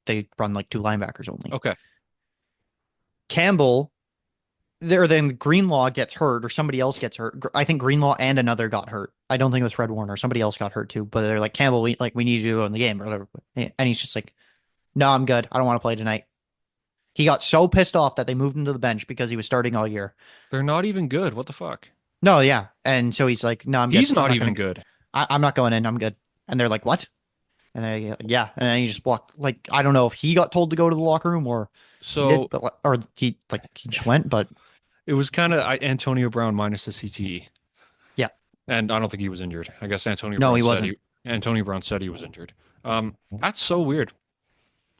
they run like two linebackers only. Okay. Campbell, then Greenlaw gets hurt or somebody else gets hurt. I think Greenlaw and another got hurt. I don't think it was Fred Warner. Somebody else got hurt too. But they're like, Campbell, we need you in the game or whatever. And he's just like, no, I'm good. I don't want to play tonight. He got so pissed off that they moved him to the bench because he was starting all year. They're not even good. What the fuck? No, yeah. And so he's like, no, I'm good. He's not I'm even gonna- good. I'm not going in. I'm good. And they're like, what? And they, yeah. And then he just walked. Like, I don't know if he got told to go to the locker room or So he just went, but it was kind of Antonio Brown minus the CTE. Yeah. And I don't think he was injured. I guess No, Brown he said wasn't. Antonio Brown said he was injured. That's so weird.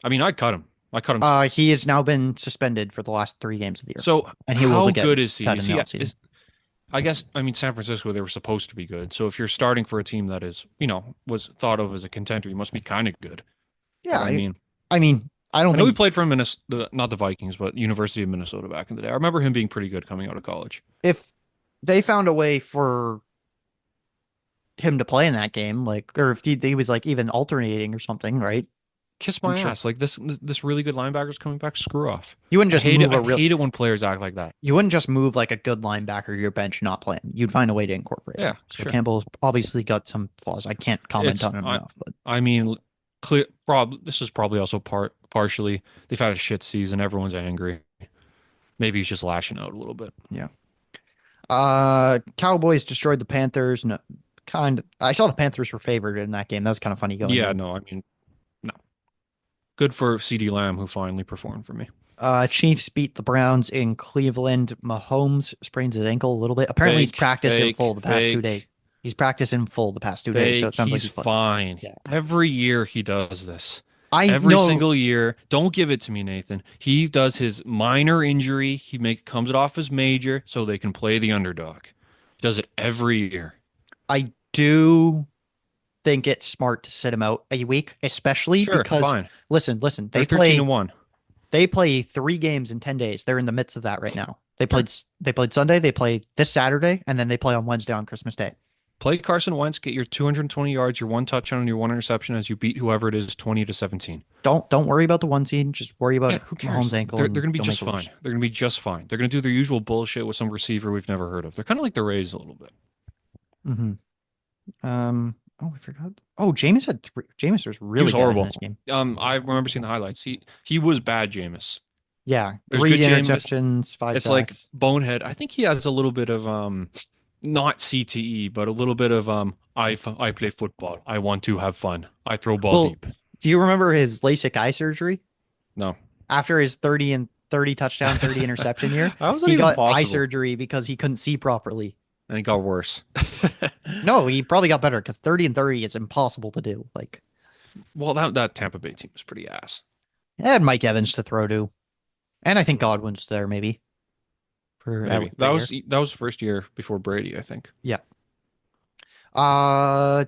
I mean, I'd cut him. I cut him. He has now been suspended for the last 3 games of the year. So and he will how get good is he? cut Is in he the offseason. I guess, I mean, San Francisco, they were supposed to be good. So if you're starting for a team that is, was thought of as a contender, you must be kind of good. Yeah, But I mean, I don't I know he think played for not the Vikings, but University of Minnesota back in the day. I remember him being pretty good coming out of college. if they found a way for him to play in that game, like, or if he was like even alternating or something, right? Kiss my I'm sure. ass. Like this really good linebacker's coming back. Screw off. You wouldn't just move I hate it when players act like that. you wouldn't just move like a good linebacker to your bench and not play him. You'd find a way to incorporate him. Yeah, So sure. Campbell's obviously got some flaws. I can't comment on him enough, but I mean, this is probably also partially they've had a shit season. Everyone's angry. Maybe he's just lashing out a little bit. Cowboys destroyed the Panthers. No, I saw the Panthers were favored in that game. That was kind of funny going. Yeah, in. no, I mean, no. Good for CD Lamb, who finally performed for me. Chiefs beat the Browns in Cleveland. Mahomes sprains his ankle a little bit. Apparently, he's practiced in full the past 2 days. He's practiced in full the past 2 days, so it sounds like He's he's fine. Yeah. Every year he does this. Every Single year. Don't give it to me, Nathan. He does his minor injury. Comes it off as major so they can play the underdog. He does it every year. I do think it's smart to sit him out a week, especially Sure, because fine. listen, They're 13-1. They play 3 games in 10 days. They're in the midst of that right now. They played Sunday, they play this Saturday, and then they play on Wednesday on Christmas Day. Play Carson Wentz, get your 220 yards, your 1 touchdown, and your 1 interception as you beat whoever it is 20-17. Don't worry about the 1 seed. Just worry about Who cares? Mahomes' ankle. They're and going to be don't just make it fine. worse. They're going to be just fine. They're going to do their usual bullshit with some receiver we've never heard of. They're kind of like the Rays a little bit. Mm-hmm. Oh, I forgot. Oh, Jameis had 3. Jameis was really was bad horrible. in this game. I remember seeing the highlights. He was bad, Jameis. Yeah, There's 3 good Jameis. interceptions, 5 It's sacks. like bonehead. I think he has a little bit of not CTE, but a little bit of I play football. I want to have fun. I throw ball deep. Do you remember his LASIK eye surgery? No. After his 30 and 30 touchdown, 30 interception year. How was that He even got eye possible? surgery because he couldn't see properly. And it got worse. No, he probably got better because 30 and 30 is impossible to do. Like, Well, that Tampa Bay team was pretty ass. I had Mike Evans to throw to. And I think Godwin's there maybe. For at Maybe least that a year. was the first year before Brady, I think. Yeah.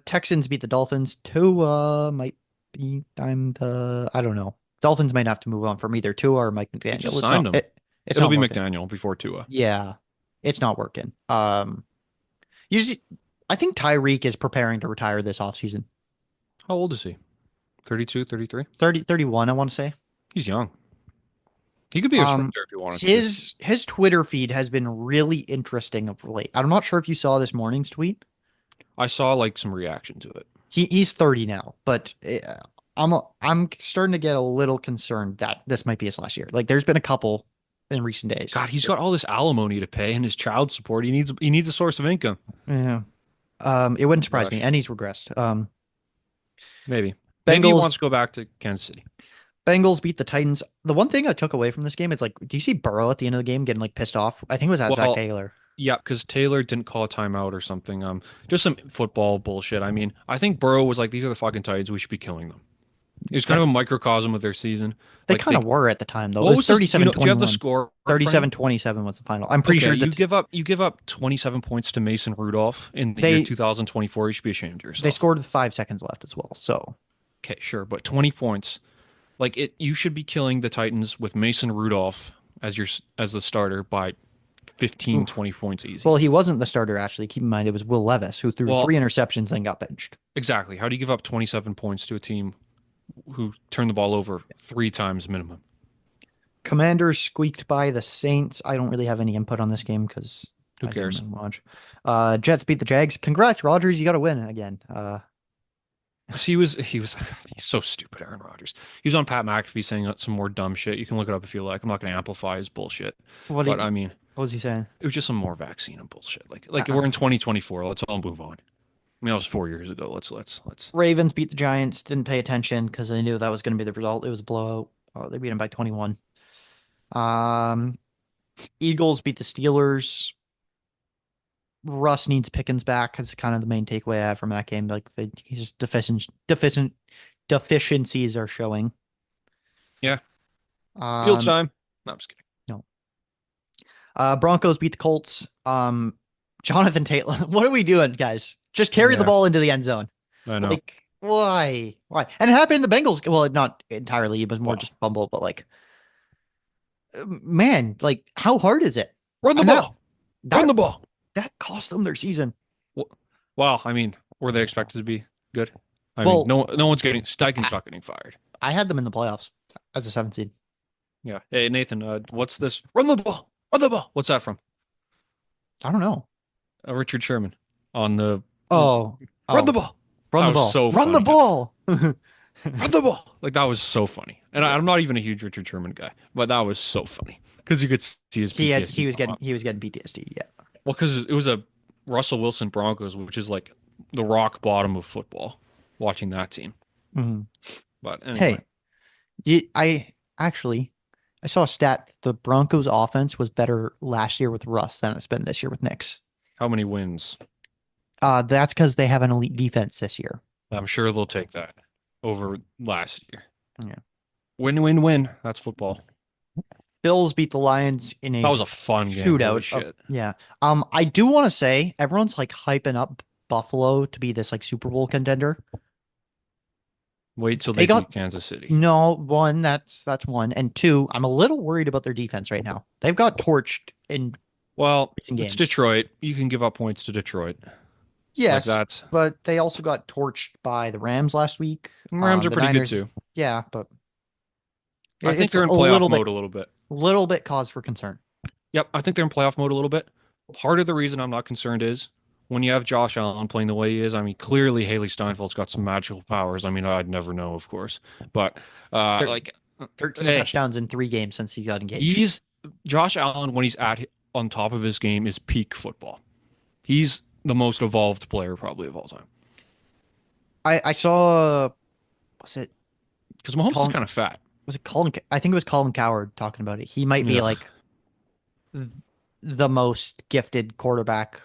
Texans beat the Dolphins. Tua might be I don't know. Dolphins might have to move on from either Tua or Mike McDaniel. just signed him. It's It'll not be working. McDaniel before Tua. Yeah. It's not working. Usually I think Tyreek is preparing to retire this offseason. How old is he? 32, 33? 30, 31, I want to say. He's young. He could be a sprinter if you wanted to. His Twitter feed has been really interesting of late. I'm not sure if you saw this morning's tweet. I saw like some reaction to it. He's 30 now, but I'm starting to get a little concerned that this might be his last year. Like there's been a couple in recent days. God, he's got all this alimony to pay and his child support. He needs a source of income. Yeah. It wouldn't surprise me. Gosh. And he's regressed. Maybe. Maybe he Bengals- wants to go back to Kansas City. Bengals beat the Titans. The one thing I took away from this game is like, do you see Burrow at the end of the game getting like pissed off? I think it was at Zach Well, Taylor. Yeah, because Taylor didn't call a timeout or something. Just some football bullshit. I mean, I think Burrow was like, these are the fucking Titans. We should be killing them. It was kind of a microcosm of their season. They Like, kind of were at the time though. What It was was this? Do you 37-21. know- do you have the score? in front of you? 37-27 was the final. I'm pretty sure Okay, that you give up 27 points to Mason Rudolph in the They- year 2024. You should be ashamed of yourself. they scored with 5 seconds left as well. So Okay, sure, but 20 points. Like you should be killing the Titans with Mason Rudolph as the starter by 15, 20 points easy. well, he wasn't the starter actually. Keep in mind it was Will Levis who threw Well- 3 interceptions and got benched. Exactly. How do you give up 27 points to a team who turned the ball over 3 times minimum? Commanders squeaked by the Saints. I don't really have any input on this game because Who cares? Watch. Jets beat the Jags. Congrats, Rodgers. You got to win again. He's so stupid, Aaron Rodgers. He was on Pat McAfee saying some more dumb shit. You can look it up if you like. I'm not going to amplify his bullshit. What But I mean, was he saying? it was just some more vaccine and bullshit. Like we're in 2024. Let's all move on. I mean, that was 4 years ago. Let's. Ravens beat the Giants. Didn't pay attention because they knew that was going to be the result. It was a blowout. Oh, they beat them by 21. Eagles beat the Steelers. Russ needs Pickens back. That's kind of the main takeaway I have from that game. Like his deficiencies are showing. Yeah. Field Um, time. No, I'm just kidding. Broncos beat the Colts. Jonathan Taylor. What are we doing, guys? Just carry the Yeah. ball into the end zone. I know. Like, why? Why? And it happened in the Bengals. Well, not entirely. It was more Wow. just a fumble, but like, man, like, how hard is it? Run the and that- ball. That, Run the ball. that cost them their season. Well, I mean, were they expected to be good? I Well- mean, no one's getting Steichen's not getting fired. I had them in the playoffs as a 7th seed. Yeah. Hey, Nathan, what's this? Run the ball. Run the ball. What's that from? I don't know. Richard Sherman on the Oh, Run the ball. Run the That was ball. so Run the funny. ball. Run the ball. Like that was so funny. And I'm not even a huge Richard Sherman guy, but that was so funny because you could see his PTSD. he was come up. getting PTSD. Yeah. Well, because it was a Russell Wilson Broncos, which is like the rock bottom of football. Watching that team, Mhm. but anyway, Hey, I saw a stat. The Broncos offense was better last year with Russ than it's been this year with Knicks. how many wins? That's because they have an elite defense this year. I'm sure they'll take that over last year. Yeah. Win. That's football. Bills beat the Lions in a That was a fun game. Holy shootout. shit. Yeah. I do want to say everyone's like hyping up Buffalo to be this like Super Bowl contender. Wait till They they got- beat Kansas City. No, one, that's one. And two, I'm a little worried about their defense right now. They've got torched in Well, recent it's games. Detroit. You can give up points to Detroit. Yes, Like that's but they also got torched by the Rams last week. Rams are The pretty Niners- good too. Yeah, but I think it's they're in a playoff little mode bit, a little bit. little bit cause for concern. Yep, I think they're in playoff mode a little bit. Part of the reason I'm not concerned is when you have Josh Allen playing the way he is. I mean, clearly Haley Steinfeld's got some magical powers. I mean, I'd never know, of course, but They're- like 13 Hey. touchdowns in 3 games since he got engaged. he's Josh Allen when he's on top of his game is peak football. He's the most evolved player probably of all time I saw, was it because Mahomes is Colin- kind of fat. Was it Colin? I think it was Colin Cowherd talking about it. He might be Yeah. like the most gifted quarterback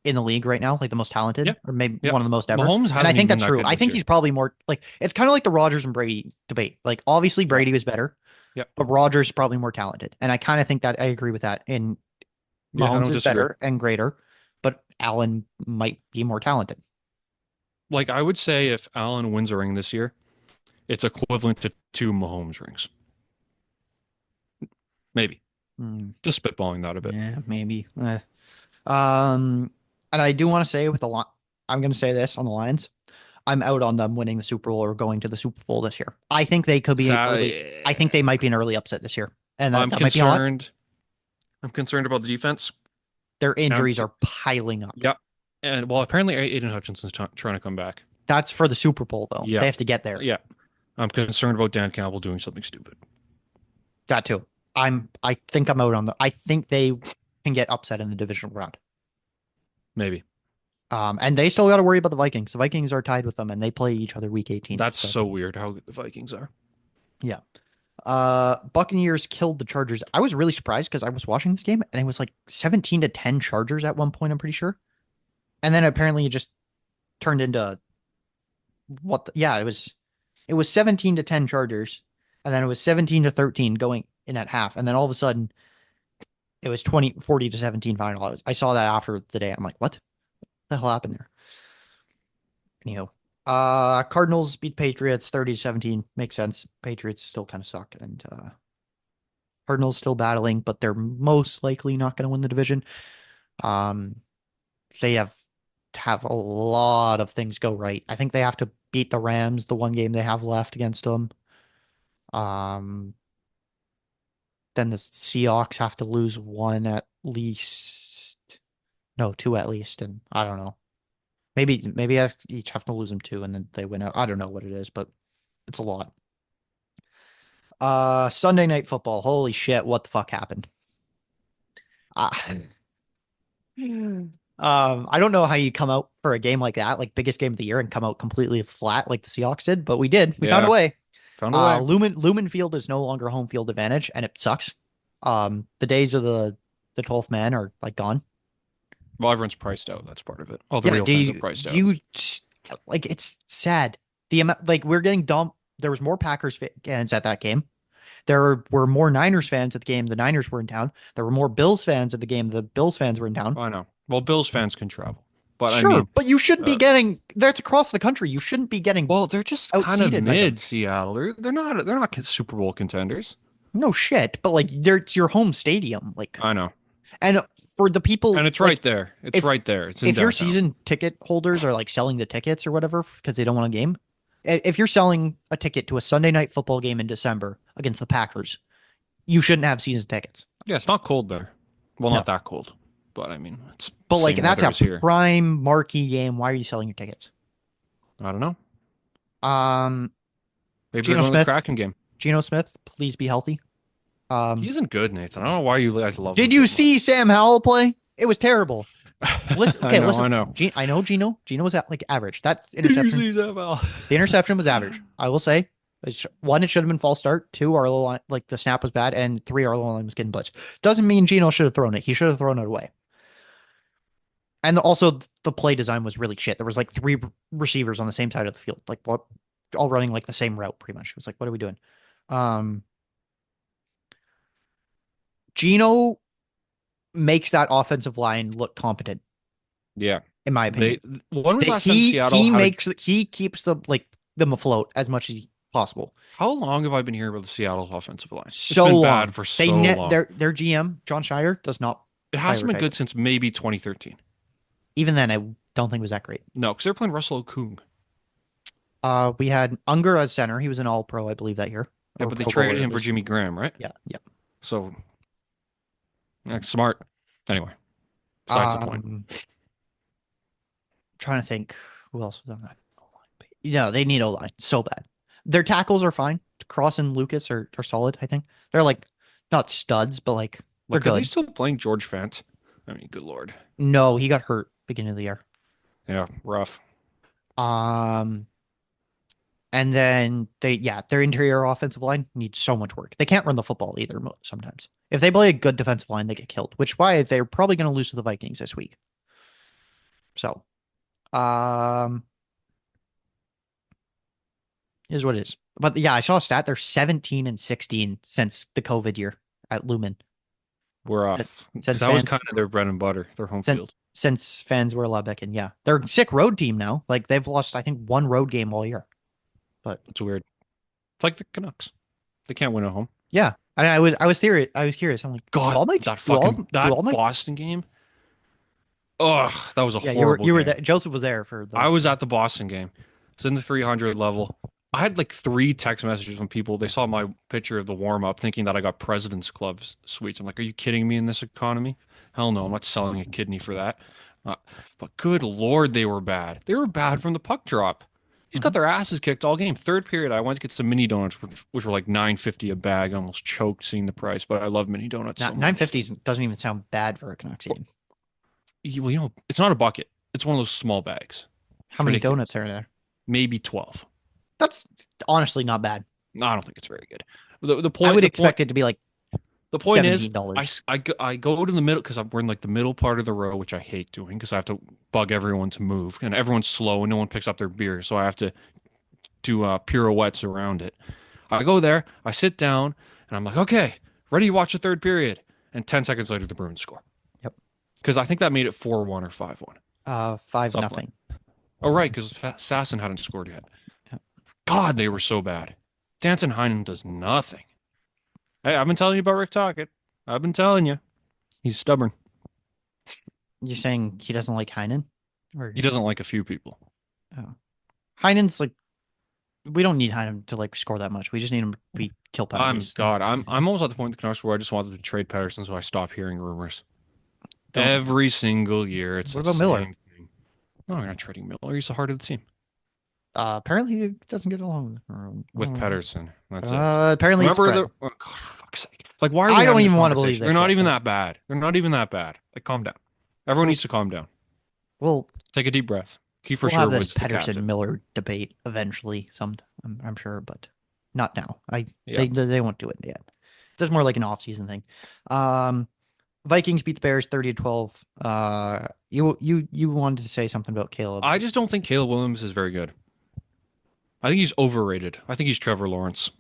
in the league right now, like the most talented, Yep. or maybe Yep. one of the most ever. Mahomes And I hasn't think even been that's that true. good I this think year. he's probably more like it's kind of like the Rodgers and Brady debate. Like obviously Brady was better, Yep. but Rodgers is probably more talented. And I kind of think that I agree with that. And Yeah, I Mahomes don't is disagree. better and greater, but Allen might be more talented. Like I would say if Allen wins a ring this year, it's equivalent to 2 Mahomes rings. Maybe. Hmm, Just spitballing that a bit. yeah, maybe. And I do want to say with the line, I'm going to say this on the Lions. I'm out on them winning the Super Bowl or going to the Super Bowl this year. I think they could be early. I think they might be an early upset this year, and I'm that might be hot. concerned. I'm concerned about the defense. Their injuries Um, are piling up. Yep. And well, apparently Aiden Hutchinson's trying to come back. That's for the Super Bowl, though. Yeah. They have to get there. Yeah. I'm concerned about Dan Campbell doing something stupid. That too. I think I'm out on the. I think they can get upset in the divisional round. Maybe. And they still got to worry about the Vikings. The Vikings are tied with them, and they play each other week 18. That's so weird how good the Vikings are. Yeah. Buccaneers killed the Chargers. I was really surprised because I was watching this game and it was like 17-10 Chargers at one point, I'm pretty sure. And then apparently it just turned into it was 17-10 Chargers, and then it was 17-13 going in at half, and then all of a sudden it was 40-17 final. I saw that after the day. I'm like, what the hell happened there? Anyhow. Cardinals beat Patriots 30-17. Makes sense. Patriots still kind of suck, and Cardinals still battling, but they're most likely not going to win the division. They have to have a lot of things go right. I think they have to beat the Rams, the one game they have left against them. Then the Seahawks have to lose one at least. No, two at least, and I don't know. Maybe I each have to lose them two, and then they win out. I don't know what it is, but it's a lot. Sunday Night Football. Holy shit! What the fuck happened? I don't know how you come out for a game like that, like biggest game of the year, and come out completely flat like the Seahawks did, but we did. We found a way. Found a way. Lumen Field is no longer home field advantage, and it sucks. The days of the 12th man are like gone. Well, everyone's priced out. That's part of it. All the real fans are priced out. Like it's sad. The amount like we're getting dumped. There was more Packers fans at that game. There were more Niners fans at the game. The Niners were in town. There were more Bills fans at the game. The Bills fans were in town. I know. Well, Bills fans can travel, but sure, I mean, but you shouldn't be getting. That's across the country. You shouldn't be getting. Well, they're just kind of mid Seattle. They're not Super Bowl contenders. No shit, but like it's your home stadium. Like I know. And for the people, and it's right there. It's right there. It's in if your season ticket holders are like selling the tickets or whatever because they don't want a game. If you're selling a ticket to a Sunday Night Football game in December against the Packers, you shouldn't have season tickets. Yeah, it's not cold there. Well, not that cold, but I mean, it's. But like that's a prime marquee game. Why are you selling your tickets? I don't know. Maybe Geno they're going Smith, to the Kraken game. Geno Smith, please be healthy. He isn't good, Nathan. I don't know why you guys love him. Did you see Sam Howell play? It was terrible. Listen, okay, listen. I know. I know Geno. Geno was at like average. That interception. The interception was average. I will say. One, it should have been false start. Two, our line, like the snap was bad, and three, our line was getting blitzed. Doesn't mean Geno should have thrown it. He should have thrown it away. And also, the play design was really shit. There was like three receivers on the same side of the field, like what, all running like the same route, pretty much. It was like, what are we doing? Geno makes that offensive line look competent. Yeah, in my opinion. When was last time Seattle? He keeps them afloat as much as possible. How long have I been hearing about the Seattle's offensive line? So it's been long. Bad for so long. Their GM John Schneider does not. It hasn't been good since maybe 2013. Even then, I don't think it was that great. No, because they're playing Russell Okung. We had Unger as center. He was an All-Pro, I believe, that year. Yeah, but they traded him for Jimmy Graham, right? Yeah. So, smart. Anyway, besides the point. Trying to think who else was on that O-line. Yeah, they need O-line so bad. Their tackles are fine. Cross and Lucas are solid, I think. They're like not studs, but like they're good. Are they still playing George Fant? I mean, good lord. No, he got hurt beginning of the year. Yeah, rough. And then their interior offensive line needs so much work. They can't run the football either sometimes. If they play a good defensive line, they get killed, which is why they're probably going to lose to the Vikings this week. So, um, is what it is. But yeah, I saw a stat. They're 17-16 since the COVID year at Lumen. We're off. Because that was kind of their bread and butter, their home field. Since fans were allowed back in, yeah. They're a sick road team now. Like, they've lost, I think, one road game all year. But it's weird. It's like the Canucks. They can't win at home. Yeah. I was curious. I'm like, God, that Boston game. Ugh, that was a horrible you were game. there. Joseph was there for those. I was at the Boston game. It's in the 300 level. I had like 3 text messages from people. They saw my picture of the warm-up thinking that I got President's Club suites. I'm like, are you kidding me in this economy? Hell no, I'm not selling a kidney for that. But good Lord, they were bad. They were bad from the puck drop. He's got their asses kicked all game. Third period, I went to get some mini donuts, which were like $9.50 a bag. I almost choked seeing the price, but I love mini donuts so much. $9.50 doesn't even sound bad for a Canucks game. Well, it's not a bucket. It's one of those small bags. How many donuts are there? Maybe 12. That's honestly not bad. No, I don't think it's very good. The point I would expect it to be like the point $17. Is I go to the middle because we're in like the middle part of the row, which I hate doing because I have to bug everyone to move and everyone's slow and no one picks up their beer, so I have to do pirouettes around it. I go there, I sit down, and I'm like, okay, ready to watch the third period. And 10 seconds later, the Bruins score. Yep. Because I think that made it 4-1 or 5-1. 5-0. Oh, right, because Sasson hadn't scored yet. Yep. God, they were so bad. Danton Heinen does nothing. Hey, I've been telling you about Rick Tocchet. I've been telling you. He's stubborn. You're saying he doesn't like Heinen? Or... He doesn't like a few people. Oh. Heinen's like, we don't need Heinen to like score that much. We just need him to be kill penalties. I'm almost at the point in the Canucks where I just want them to trade Pettersson so I stop hearing rumors. Every single year, it's what about Miller? Thing. No, you're not trading Miller. He's the heart of the team. Apparently, he doesn't get along with Pettersson. That's it. Apparently, remember oh God, for fuck's sake! Like, why are we I don't even want to believe they're not even that bad. They're not even that bad. Like, calm down. Everyone needs to calm down. Well, take a deep breath. We'll have this Pettersson Miller debate eventually. I'm sure, but not now. They won't do it yet. This is more like an off-season thing. Vikings beat the Bears 30-12. You wanted to say something about Caleb. I just don't think Caleb Williams is very good. I think he's overrated. I think he's Trevor Lawrence.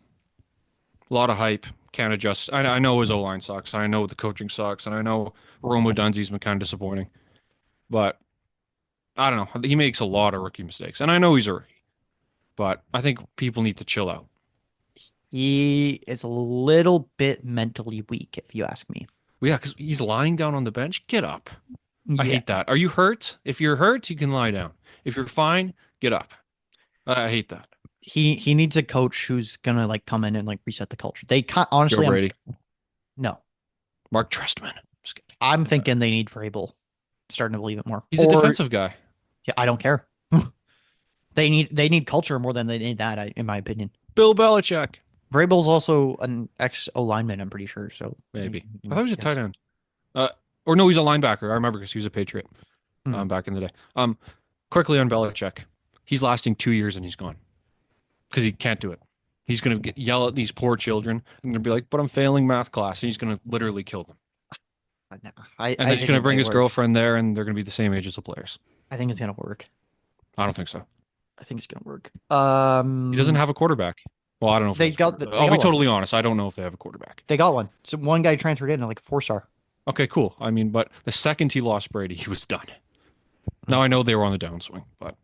A lot of hype. Can't adjust. I know his O-line sucks. I know the coaching sucks. And I know Rome Odunze's been kind of disappointing. But I don't know. He makes a lot of rookie mistakes. And I know he's a rookie. But I think people need to chill out. He is a little bit mentally weak, if you ask me. Well, yeah, because he's lying down on the bench. Get up. I hate that. Are you hurt? If you're hurt, you can lie down. If you're fine, get up. I hate that. He needs a coach who's gonna like come in and like reset the culture. They can't honestly. Joe Brady. No. Mark Trestman. Just kidding. I'm thinking they need Vrabel. Starting to believe it more. He's a defensive guy. Yeah, I don't care. They need culture more than they need that, in my opinion. Bill Belichick. Vrabel's also an ex-O lineman, I'm pretty sure. So maybe. I thought he was a tight end. Or no, he's a linebacker. I remember because he was a Patriot back in the day. Quickly on Belichick. He's lasting 2 years and he's gone. Because he can't do it. He's going to yell at these poor children and they'll be like, but I'm failing math class. And he's going to literally kill them. No, and then he's going to bring his girlfriend there and they're going to be the same age as the players. I think it's going to work. I don't think so. I think it's going to work. He doesn't have a quarterback. Well, I don't know if I'll be totally honest. I don't know if they have a quarterback. They got one. So one guy transferred in like a 4-star. Okay, cool. I mean, but the second he lost Brady, he was done. Now I know they were on the downswing, but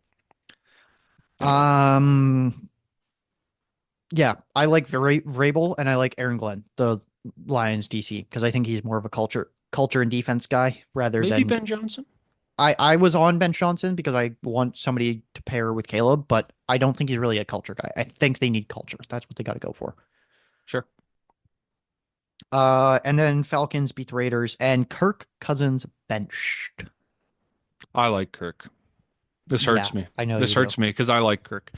yeah, I like Vrabel and I like Aaron Glenn, the Lions DC, because I think he's more of a culture and defense guy rather than maybe Ben Johnson. I was on Ben Johnson because I want somebody to pair with Caleb, but I don't think he's really a culture guy. I think they need culture. That's what they got to go for. Sure. And then Falcons beat the Raiders and Kirk Cousins benched. I like Kirk. This hurts me. I know this hurts me because I like Kirk.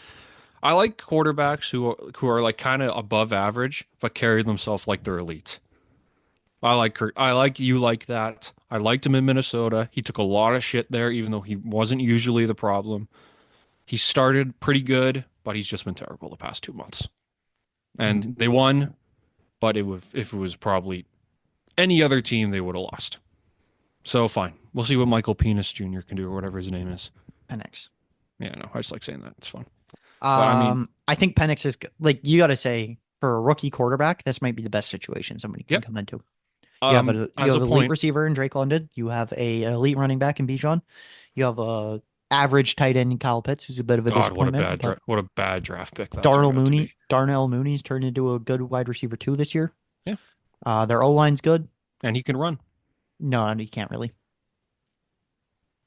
I like quarterbacks who are like kind of above average but carry themselves like they're elite. I like Kirk. I like you like that. I liked him in Minnesota. He took a lot of shit there, even though he wasn't usually the problem. He started pretty good, but he's just been terrible the past 2 months. And they won, but if it was probably any other team, they would have lost. So fine. We'll see what Michael Penix Jr. can do or whatever his name is. Penix. Yeah, no, I just like saying that. It's fun. I mean, I think Penix is like, you got to say, for a rookie quarterback, this might be the best situation somebody can come into. You have an elite receiver in Drake London. You have an elite running back in Bijan. You have a average tight end in Kyle Pitts, who's a bit of a disappointment. What a bad draft pick. Darnell Mooney's turned into a good wide receiver too this year. Yeah. Their O-line's good. And he can run. No, he can't really.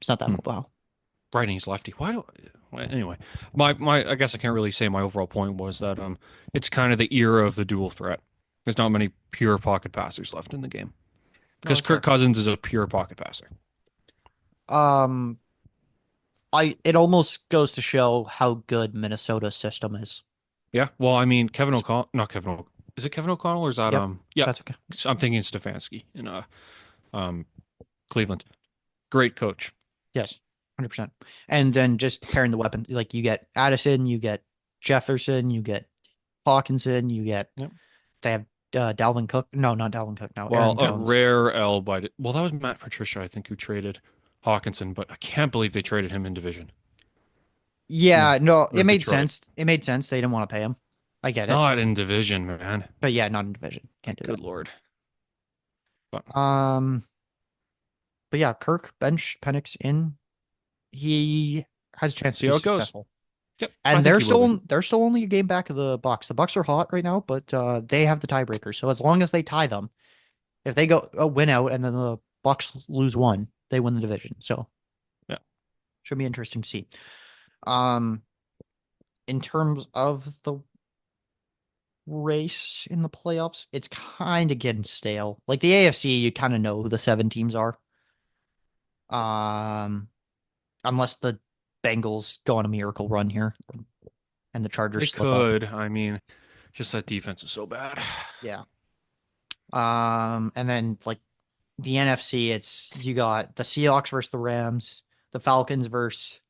It's not that mobile. Right, and he's lefty. Anyway, my I guess I can't really say my overall point was that it's kind of the era of the dual threat. There's not many pure pocket passers left in the game. Because Kirk Cousins is a pure pocket passer. It almost goes to show how good Minnesota's system is. Yeah. Well, I mean, Kevin O'Connell, not Kevin O'Connell. Is it Kevin O'Connell or is that yeah. That's okay. I'm thinking Stefanski in Cleveland. Great coach. Yes, 100%. And then just pairing the weapon, like you get Addison, you get Jefferson, you get Hawkinson, you get they have Dalvin Cook. No, not Dalvin Cook now. Well, a rare L by that was Matt Patricia, I think, who traded Hawkinson, but I can't believe they traded him in division. Yeah, no, it made sense. It made sense. They didn't want to pay him. I get it. Not in division, man. But yeah, not in division. Can't do that. Good Lord. But yeah, Kirk bench Penix in. He has a chance to be successful. Yep. And they're still only a game back of the Bucks. The Bucks are hot right now, but they have the tiebreaker. So as long as they tie them, if they go win out and then the Bucks lose one, they win the division. So yeah, should be interesting to see. In terms of the race in the playoffs, it's kind of getting stale. Like the AFC, you kind of know who the 7 teams are. Unless the Bengals go on a miracle run here and the Chargers could. I mean, just that defense is so bad. Yeah. And then like the NFC, it's you got the Seahawks versus the Rams, the Falcons versus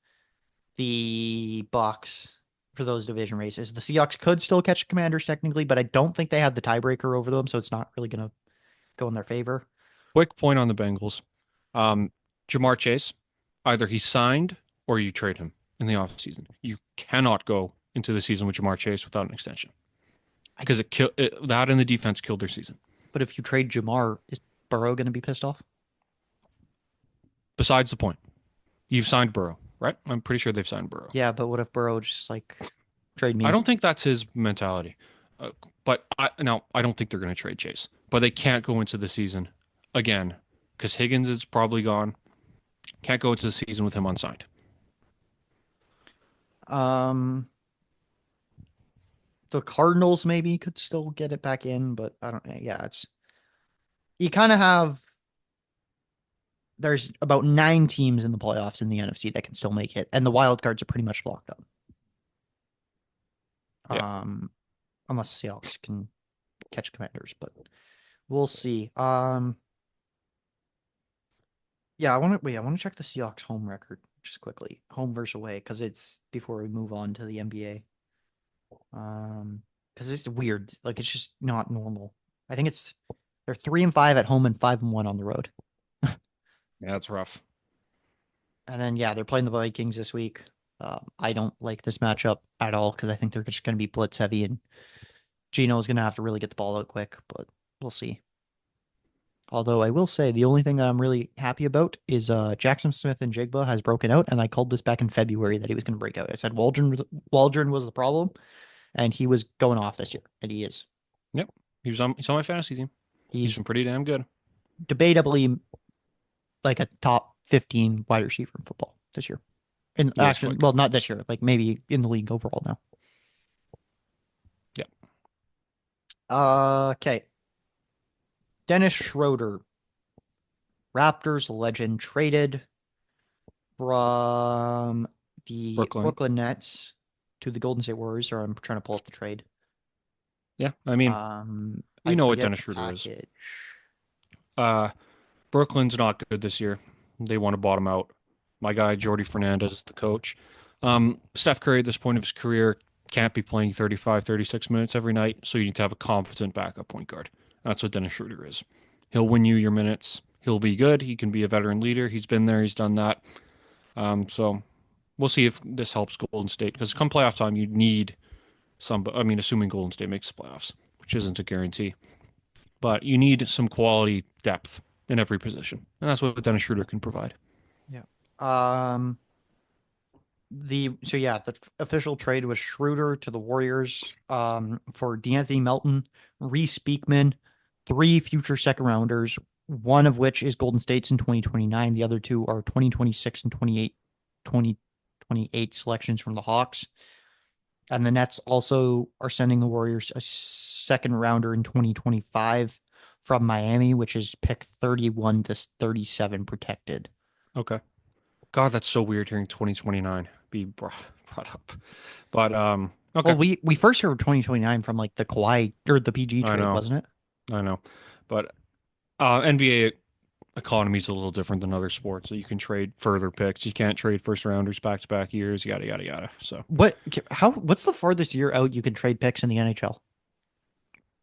the Bucks for those division races. The Seahawks could still catch Commanders technically, but I don't think they have the tiebreaker over them, so it's not really going to go in their favor. Quick point on the Bengals. Jamar Chase, either he signed or you trade him in the offseason. You cannot go into the season with Jamar Chase without an extension because that and the defense killed their season. But if you trade Jamar, is Burrow going to be pissed off? Besides the point, you've signed Burrow, right? I'm pretty sure they've signed Burrow. Yeah, but what if Burrow just like trade me? I don't think that's his mentality. But I don't think they're going to trade Chase. But they can't go into the season again because Higgins is probably gone. Can't go into the season with him unsigned. The Cardinals maybe could still get it back in, but I don't. Yeah, you kind of have. There's about 9 teams in the playoffs in the NFC that can still make it, and the wild cards are pretty much locked up. Yeah. Unless the Seahawks can catch Commanders, but we'll see. Yeah, I want to check the Seahawks home record just quickly, home versus away, because it's before we move on to the NBA. Because it's weird, like it's just not normal. I think they're 3-5 at home and 5-1 on the road. Yeah, that's rough. And then they're playing the Vikings this week. I don't like this matchup at all because I think they're just going to be blitz heavy and Gino's going to have to really get the ball out quick, but we'll see. Although I will say the only thing that I'm really happy about is Jackson Smith and Jigba has broken out, and I called this back in February that he was going to break out. I said Waldron was the problem, and he was going off this year, and he is. Yep, he's on my fantasy team. He's been pretty damn good. Debatably, like a top 15 wide receiver in football this year. And actually, well, not this year, like maybe in the league overall now. Yeah. Okay. Dennis Schröder, Raptors legend, traded from the Brooklyn Nets to the Golden State Warriors, or I'm trying to pull up the trade. Yeah, I mean, you know what Dennis Schröder is. Brooklyn's not good this year. They want to bottom out. My guy, Jordy Fernandez, is the coach. Steph Curry, at this point of his career, can't be playing 35, 36 minutes every night, so you need to have a competent backup point guard. That's what Dennis Schröder is. He'll win you your minutes. He'll be good. He can be a veteran leader. He's been there. He's done that. So we'll see if this helps Golden State, because come playoff time, you need some. I mean, assuming Golden State makes the playoffs, which isn't a guarantee, but you need some quality depth in every position, and that's what Dennis Schröder can provide. Yeah. The official trade was Schroeder to the Warriors for D'Anthony Melton, Reese Beekman, 3 future second rounders, one of which is Golden State's in 2029. The other 2 are 2026 and 2028 selections from the Hawks. And the Nets also are sending the Warriors a second rounder in 2025 from Miami, which is pick 31 to 37 protected. Okay. God, that's so weird hearing 2029 be brought up. But okay. Well, we first heard 2029 from like the Kawhi or the PG trade, wasn't it? I know. But NBA economy is a little different than other sports. So you can trade further picks. You can't trade first rounders back to back years, yada yada yada. So what's the farthest year out you can trade picks in the NHL?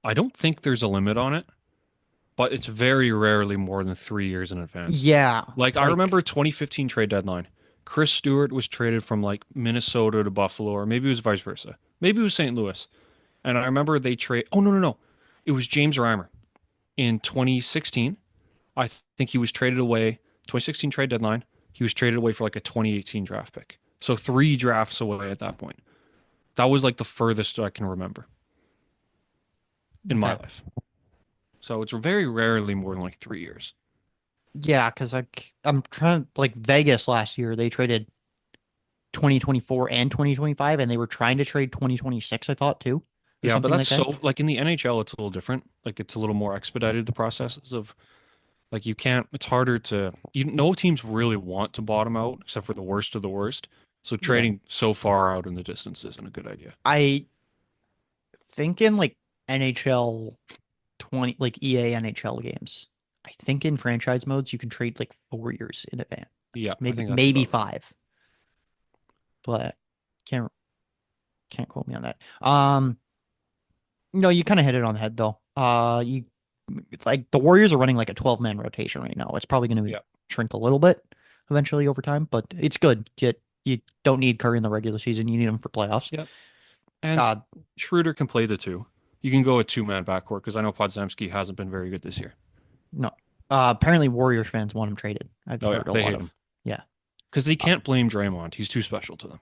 I don't think there's a limit on it, but it's very rarely more than 3 years in advance. Yeah. Like I remember 2015 trade deadline. Chris Stewart was traded from like Minnesota to Buffalo, or maybe it was vice versa. Maybe it was St. Louis. And I remember they trade. Oh, no. It was James Reimer in 2016. I think he was traded away. 2016 trade deadline. He was traded away for like a 2018 draft pick. So 3 drafts away at that point. That was like the furthest I can remember in my life. So it's very rarely more than like 3 years. Yeah, because I'm trying, like Vegas last year, they traded 2024 and 2025, and they were trying to trade 2026, I thought, too. Yeah, but that's so, like in the NHL, it's a little different. Like it's a little more expedited, the processes of, like you can't, it's harder to, no teams really want to bottom out except for the worst of the worst. So trading so far out in the distance isn't a good idea. I think in like NHL 20, like EA NHL games, I think in franchise modes you can trade like 4 years in advance. Yeah, maybe 5, but can't quote me on that. No, you kind of hit it on the head though. You like the Warriors are running like a 12-man rotation right now. It's probably going to shrink a little bit eventually over time, but it's good. You don't need Curry in the regular season. You need him for playoffs. Yep. And Schroeder can play the 2. You can go a 2-man backcourt because I know Podziemski hasn't been very good this year. No. Apparently Warriors fans want him traded. I've heard they hate him. Yeah. Because they can't blame Draymond. He's too special to them.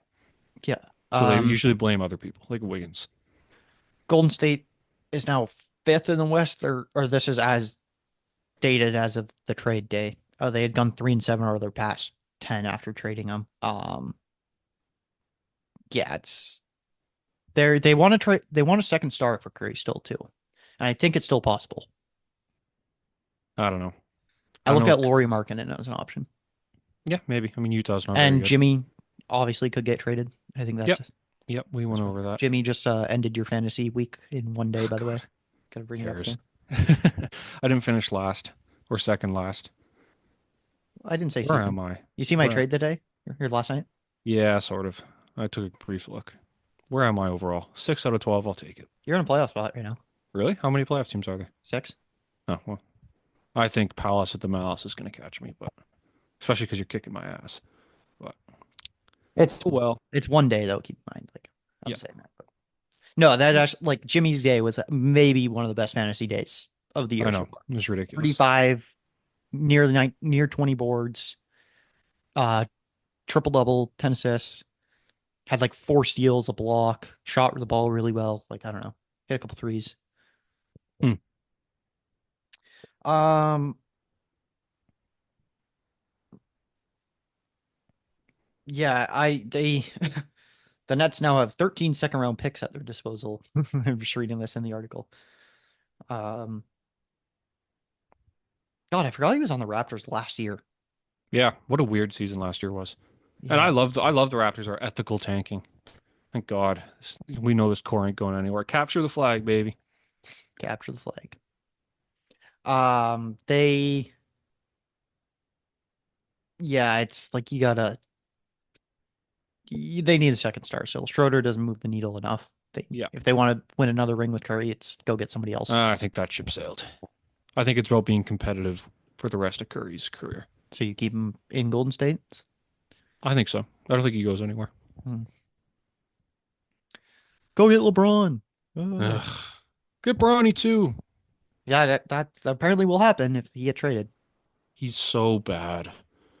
Yeah. So they usually blame other people, like Wiggins. Golden State is now 5th in the West, or this is as dated as of the trade day. They had gone 3-7 over their past 10 after trading them. Yeah, it's they want to try. They want a second star for Curry still too, and I think it's still possible. I don't know. I look at Lauri Markkanen as an option. Yeah, maybe. I mean, Utah's not. And Jimmy obviously could get traded. I think that's. Yep, we went over that. Jimmy just ended your fantasy week in one day, by the way. Gotta bring it up again. I didn't finish last or second last. I didn't say Where season. am I? You see my trade today? Or last night? Yeah, sort of. I took a brief look. Where am I overall? 6 out of 12. I'll take it. You're in a playoff spot right now. Really? How many playoff teams are there? 6. Oh, well. I think Palace at the Malice is going to catch me, but especially because you're kicking my ass. But it's one day though. Keep in mind, like I'm saying that. But no, that actually, like Jimmy's day was maybe one of the best fantasy days of the year. I know it was ridiculous. 35, near 20 boards, triple double, 10 assists, had like 4 steals, a block, shot the ball really well. Like I don't know, hit a couple threes. Yeah, the Nets now have 13 second round picks at their disposal. I'm just reading this in the article. God, I forgot he was on the Raptors last year. Yeah, what a weird season last year was. Yeah. And I love the Raptors are ethical tanking. Thank God. We know this core ain't going anywhere. Capture the flag, baby. Capture the flag. It's like you gotta. they need a second star. So Schroeder doesn't move the needle enough. Yeah. If they want to win another ring with Curry, it's go get somebody else. I think that ship sailed. I think it's about being competitive for the rest of Curry's career. So you keep him in Golden State? I think so. I don't think he goes anywhere. Go get LeBron. Ugh. Get Bronny too. Yeah, that apparently will happen if he get traded. He's so bad.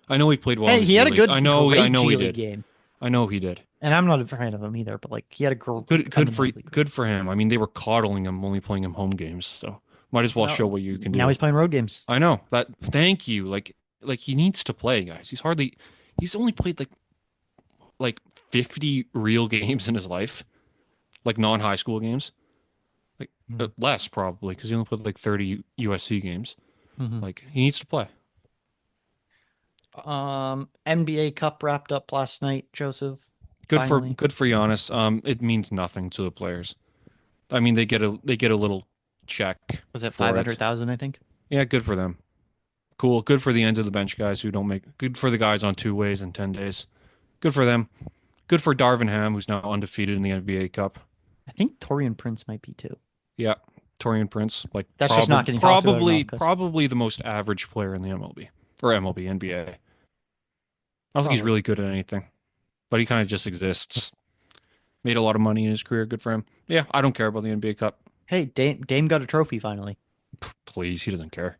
I know he played well. Hey, in he had a G good, League. I know great he G League did. game, I know he did. and I'm not a fan of him either. But like, he had a Good for him. I mean, they were coddling him, only playing him home games, so might as well show what you can do. Now he's playing road games. I know that. Thank you. Like he needs to play, guys. He's only played like 50 real games in his life, like non-high school games, like less probably because he only played like 30 USC games. Like he needs to play. NBA Cup wrapped up last night, Joseph. Good Finally. for Giannis. It means nothing to the players. I mean, they get a little check. Was it 500,000? I think. Yeah, good for them. Cool. Good for the end of the bench guys who don't make. Good for the guys on 2 ways in 10 days. Good for them. Good for Darvin Ham, who's now undefeated in the NBA Cup. I think Torian Prince might be too. Yeah, Torian Prince. Like that's just not getting talked about enough, probably the most average player in the MLB or MLB NBA. I don't think he's really good at anything, but he kind of just exists. Made a lot of money in his career. Good for him. Yeah, I don't care about the NBA Cup. Hey, Dame got a trophy finally. Please, he doesn't care.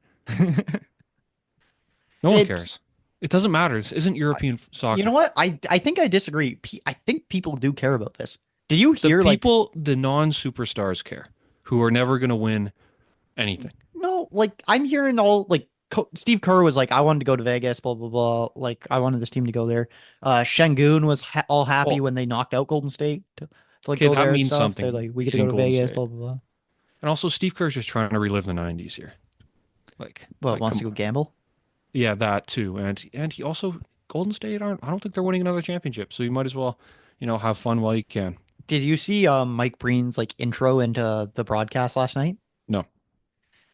No one cares. It doesn't matter. This isn't European soccer. You know what? I think I disagree. I think people do care about this. Did you hear the non-superstars care who are never going to win anything? No, like I'm hearing all like Steve Kerr was like, I wanted to go to Vegas, blah blah blah. Like I wanted this team to go there. Şengün was all happy when they knocked out Golden State to like go there. That means something. They're like, we get to go to Vegas, blah blah blah. And also, Steve Kerr's just trying to relive the '90s here. Wants to go gamble? Yeah, that too. And he also Golden State I don't think they're winning another championship, so you might as well, have fun while you can. Did you see Mike Breen's like intro into the broadcast last night? No.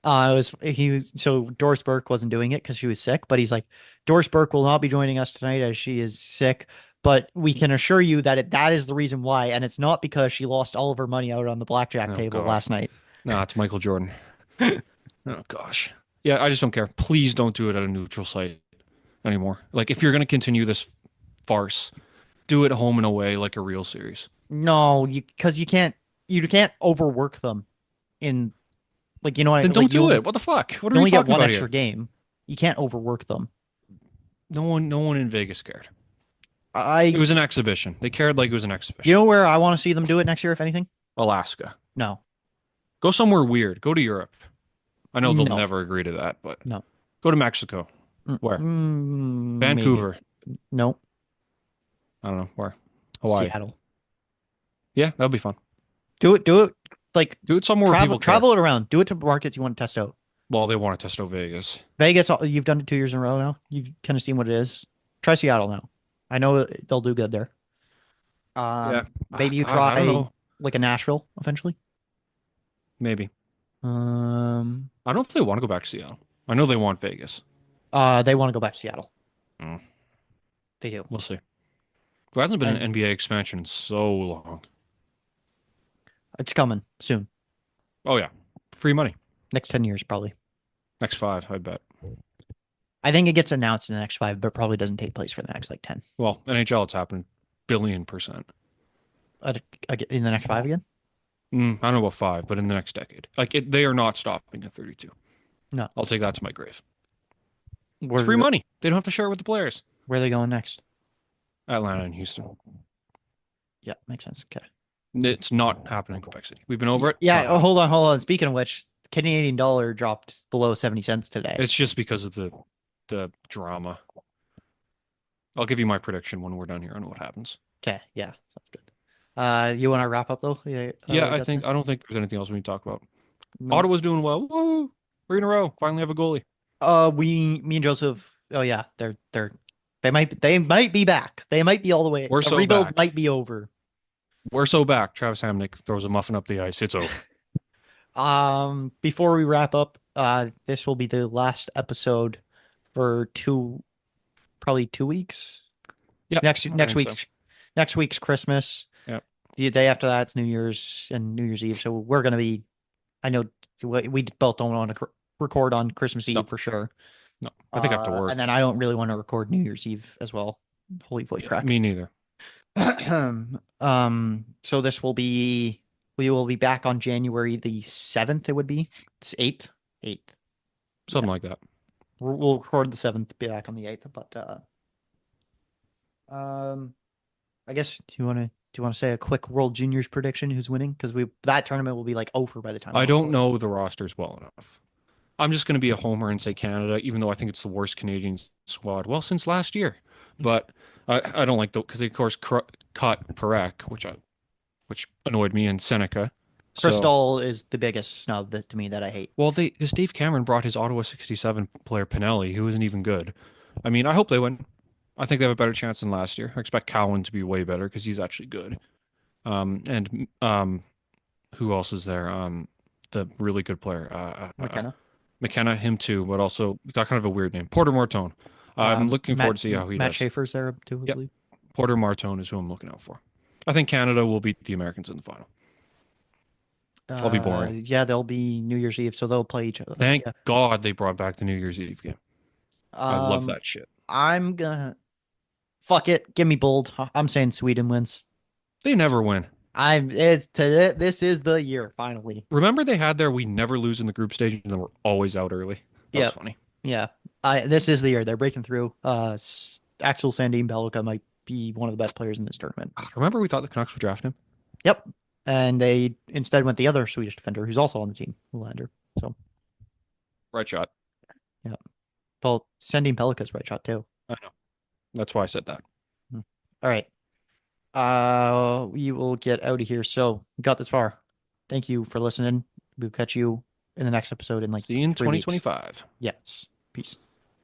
So Doris Burke wasn't doing it because she was sick, but he's like, Doris Burke will not be joining us tonight as she is sick, but we can assure you that that is the reason why, and it's not because she lost all of her money out on the blackjack table last night. No, it's Michael Jordan. Oh gosh. Yeah, I just don't care. Please don't do it at a neutral site anymore. Like if you're gonna continue this farce, do it home and away like a real series. No, because you can't overwork them in like Then don't do it. What the fuck? What are we talking about? You only get one extra game. You can't overwork them. No one in Vegas cared. It was an exhibition. They cared like it was an exhibition. You know where I want to see them do it next year, if anything? Alaska. No. Go somewhere weird. Go to Europe. I know they'll never agree to that, but no. Go to Mexico. Where? Vancouver. Maybe. No. I don't know where. Hawaii. Seattle. Yeah, that'll be fun. Do it. Like do it somewhere where people travel it around. Do it to markets you want to test out. Well, they want to test out Vegas. Vegas, you've done it 2 years in a row now. You've kind of seen what it is. Try Seattle now. I know they'll do good there. Maybe you try like a Nashville eventually. Maybe. I don't know if they want to go back to Seattle. I know they want Vegas. They want to go back to Seattle. They do. We'll see. There hasn't been an NBA expansion in so long. It's coming soon. Oh yeah, free money. Next 10 years, probably. Next 5, I bet. I think it gets announced in the next 5, but probably doesn't take place for the next 10. Well, NHL, it's happening billion%. In the next 5 again? I don't know about 5, but in the next decade. They are not stopping at 32. No. I'll take that to my grave. It's free money. They don't have to share it with the players. Where are they going next? Atlanta and Houston. Yeah, makes sense. Okay. It's not happening in Quebec City. We've been over it. Yeah, hold on. Speaking of which, Canadian dollar dropped below 70 cents today. It's just because of the drama. I'll give you my prediction when we're done here on what happens. Okay, yeah, sounds good. You want to wrap up though? I don't think there's anything else we need to talk about. No. Ottawa's doing well. Woo! 3 in a row. Finally have a goalie. Me and Joseph. Oh yeah, they might be back. They might be all the way. The rebuild back. Might be over. We're so back. Travis Hamnick throws a muffin up the ice. It's over. Before we wrap up, this will be the last episode for probably 2 weeks. Yeah. Next week. So. next week's Christmas. Yep. The day after that, it's New Year's and New Year's Eve. So we're gonna be. I know we both don't want to record on Christmas Eve for sure. No, I think I have to work. And then I don't really want to record New Year's Eve as well. Holy crap! Me neither. So we will be back on January the 7th. It would be it's 8th, Something like that. We'll record the 7th, be back on the 8th. But I guess do you want to say a quick World Juniors prediction? Who's winning? Because that tournament will be like over by the time. I don't know the rosters well enough. I'm just going to be a homer and say Canada, even though I think it's the worst Canadian squad. Well, since last year, but I don't like because they of course cut Perek, which annoyed me, and Seneca. Crystal is the biggest snub to me that I hate. Well, because Dave Cameron brought his Ottawa 67 player Pinelli, who isn't even good. I mean, I hope they win. I think they have a better chance than last year. I expect Cowan to be way better because he's actually good. And who else is there? The really good player, McKenna, him too, but also got kind of a weird name, Porter Martone. I'm looking forward to see how he Matt does. Schaefer's there too, I believe. Porter Martone is who I'm looking out for. I think Canada will beat the Americans in the final. I'll be boring. Yeah, they'll be New Year's Eve, so they'll play each other. Thank God they brought back the New Year's Eve game. I love that shit. I'm gonna fuck it. Give me bold. I'm saying Sweden wins. They never win. This is the year finally. Remember they had we never lose in the group stage, and then we're always out early. That's funny. Yeah, this is the year they're breaking through. Axel Sandin Bellica might be one of the best players in this tournament. Remember we thought the Canucks would draft him? Yep. And they instead went the other Swedish defender who's also on the team, Nylander. So, right shot. Yeah. Well, Sandin Pellikka's right shot too. I know. That's why I said that. All right. We will get out of here. So we got this far. Thank you for listening. We'll catch you in the next episode in see you in 3 weeks. 2025. Yes. Peace.